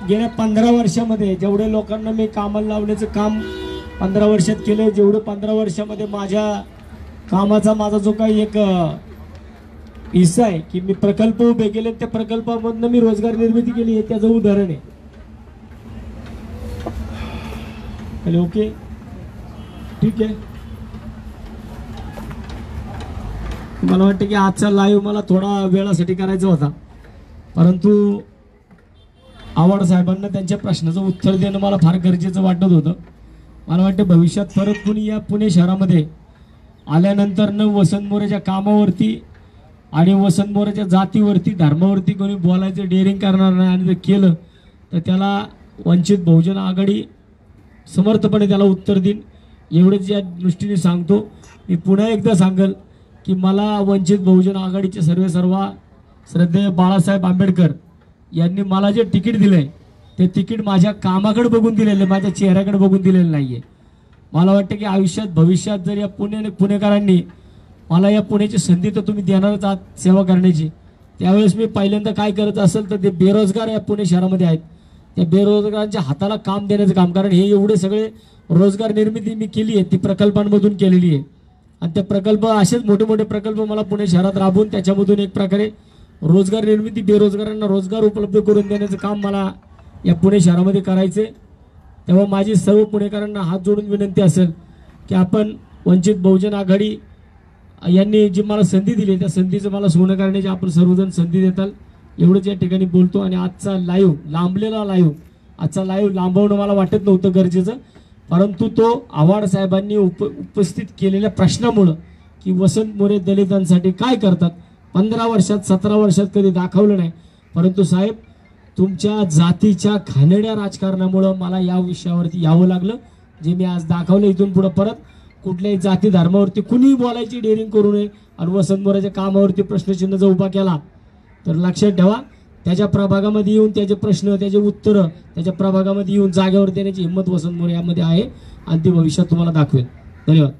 गेल्या 15 वर्षामध्ये जेवढे लोकांना मी कामाला लावण्याचं काम 15 वर्षात केलं, जेवढं 15 वर्षामध्ये माझ्या कामाचा माझा जो काही एक हिस्सा आहे की मी प्रकल्प उभे केले, त्या प्रकल्पामधनं मी रोजगार निर्मिती केली आहे, त्याचं उदाहरण आहे. ओके, ठीक आहे. मला वाटतं की आजचा लाईव्ह मला थोडा वेळासाठी करायचा होता, परंतु आव्हाड साहेबांना त्यांच्या प्रश्नाचं उत्तर देणं मला फार गरजेचं वाटत होतं. मला वाटतं भविष्यात परत कुणी या पुणे शहरामध्ये आल्यानंतर न वसंत मोरेच्या कामावरती आणि वसंत मोरेच्या जातीवरती धर्मावरती कोणी बोलायचं डेअरिंग करणार नाही, आणि जर केलं तर त्याला वंचित बहुजन आघाडी समर्थपणे त्याला उत्तर देईन, एवढंच या दृष्टीने सांगतो. मी पुन्हा एकदा सांगेल की मला वंचित बहुजन आघाडीचे सर्वेसर्वा श्रद्धेय बाळासाहेब आंबेडकर यांनी मला जे तिकीट दिलं आहे ते तिकीट माझ्या कामाकडे बघून दिलेलं आहे, माझ्या चेहऱ्याकडे बघून दिलेलं नाही आहे. मला वाटतं की आयुष्यात भविष्यात जर या पुणेकरांनी मला या पुण्याची संधी तर तुम्ही देणारच आहात सेवा करण्याची, त्यावेळेस मी पहिल्यांदा काय करत असेल तर ते बेरोजगार या पुणे शहरामध्ये आहेत, त्या बेरोजगारांच्या हाताला काम देण्याचं काम. कारण हे एवढे सगळे रोजगार निर्मिती मी केली आहे ती प्रकल्पांमधून केलेली आहे, आणि ते प्रकल्प असेच मोठे मोठे प्रकल्प मला पुणे शहरात राबवून त्याच्यामधून एक प्रकारे रोजगार निर्मिती, बेरोजगारांना रोजगार उपलब्ध करून देण्याचं काम मला या पुणे शहरामध्ये करायचे. तेव्हा माझी सर्व पुणेकरांना हात जोडून विनंती असेल की आपण वंचित बहुजन आघाडी यांनी जी मला संधी दिली त्या संधीचं मला सोनं करण्याची आपण सर्वजण संधी देताल, एवढंच या ठिकाणी बोलतो. आणि आजचा लाईव्ह लांबलेला आजचा लाईव्ह लांबवणं मला वाटत नव्हतं गरजेचं, परंतु तो आव्हाड साहेबांनी उपस्थित केलेल्या प्रश्नामुळं की वसंत मोरे दलितांसाठी काय करतात 15 वर्षात 17 वर्षात कधी दाखवलं नाही, परंतु साहेब तुमच्या जातीच्या घाणेरड्या राजकारणामुळं मला या विषयावरती यावं लागलं, जे मी आज दाखवलं. इथून पुढं परत कुठल्याही जाती धर्मावरती कुणीही बोलायची डेअरिंग करू नये, आणि वसंत मोरेच्या कामावरती प्रश्नचिन्ह जर उभा केला तर लक्षात ठेवा त्याच्या प्रभागामध्ये येऊन त्याचे प्रश्न त्याचे उत्तरं त्याच्या प्रभागामध्ये येऊन जागेवर देण्याची हिंमत वसंत मोरे यामध्ये आहे, आणि ती भविष्यात तुम्हाला दाखवेल. धन्यवाद.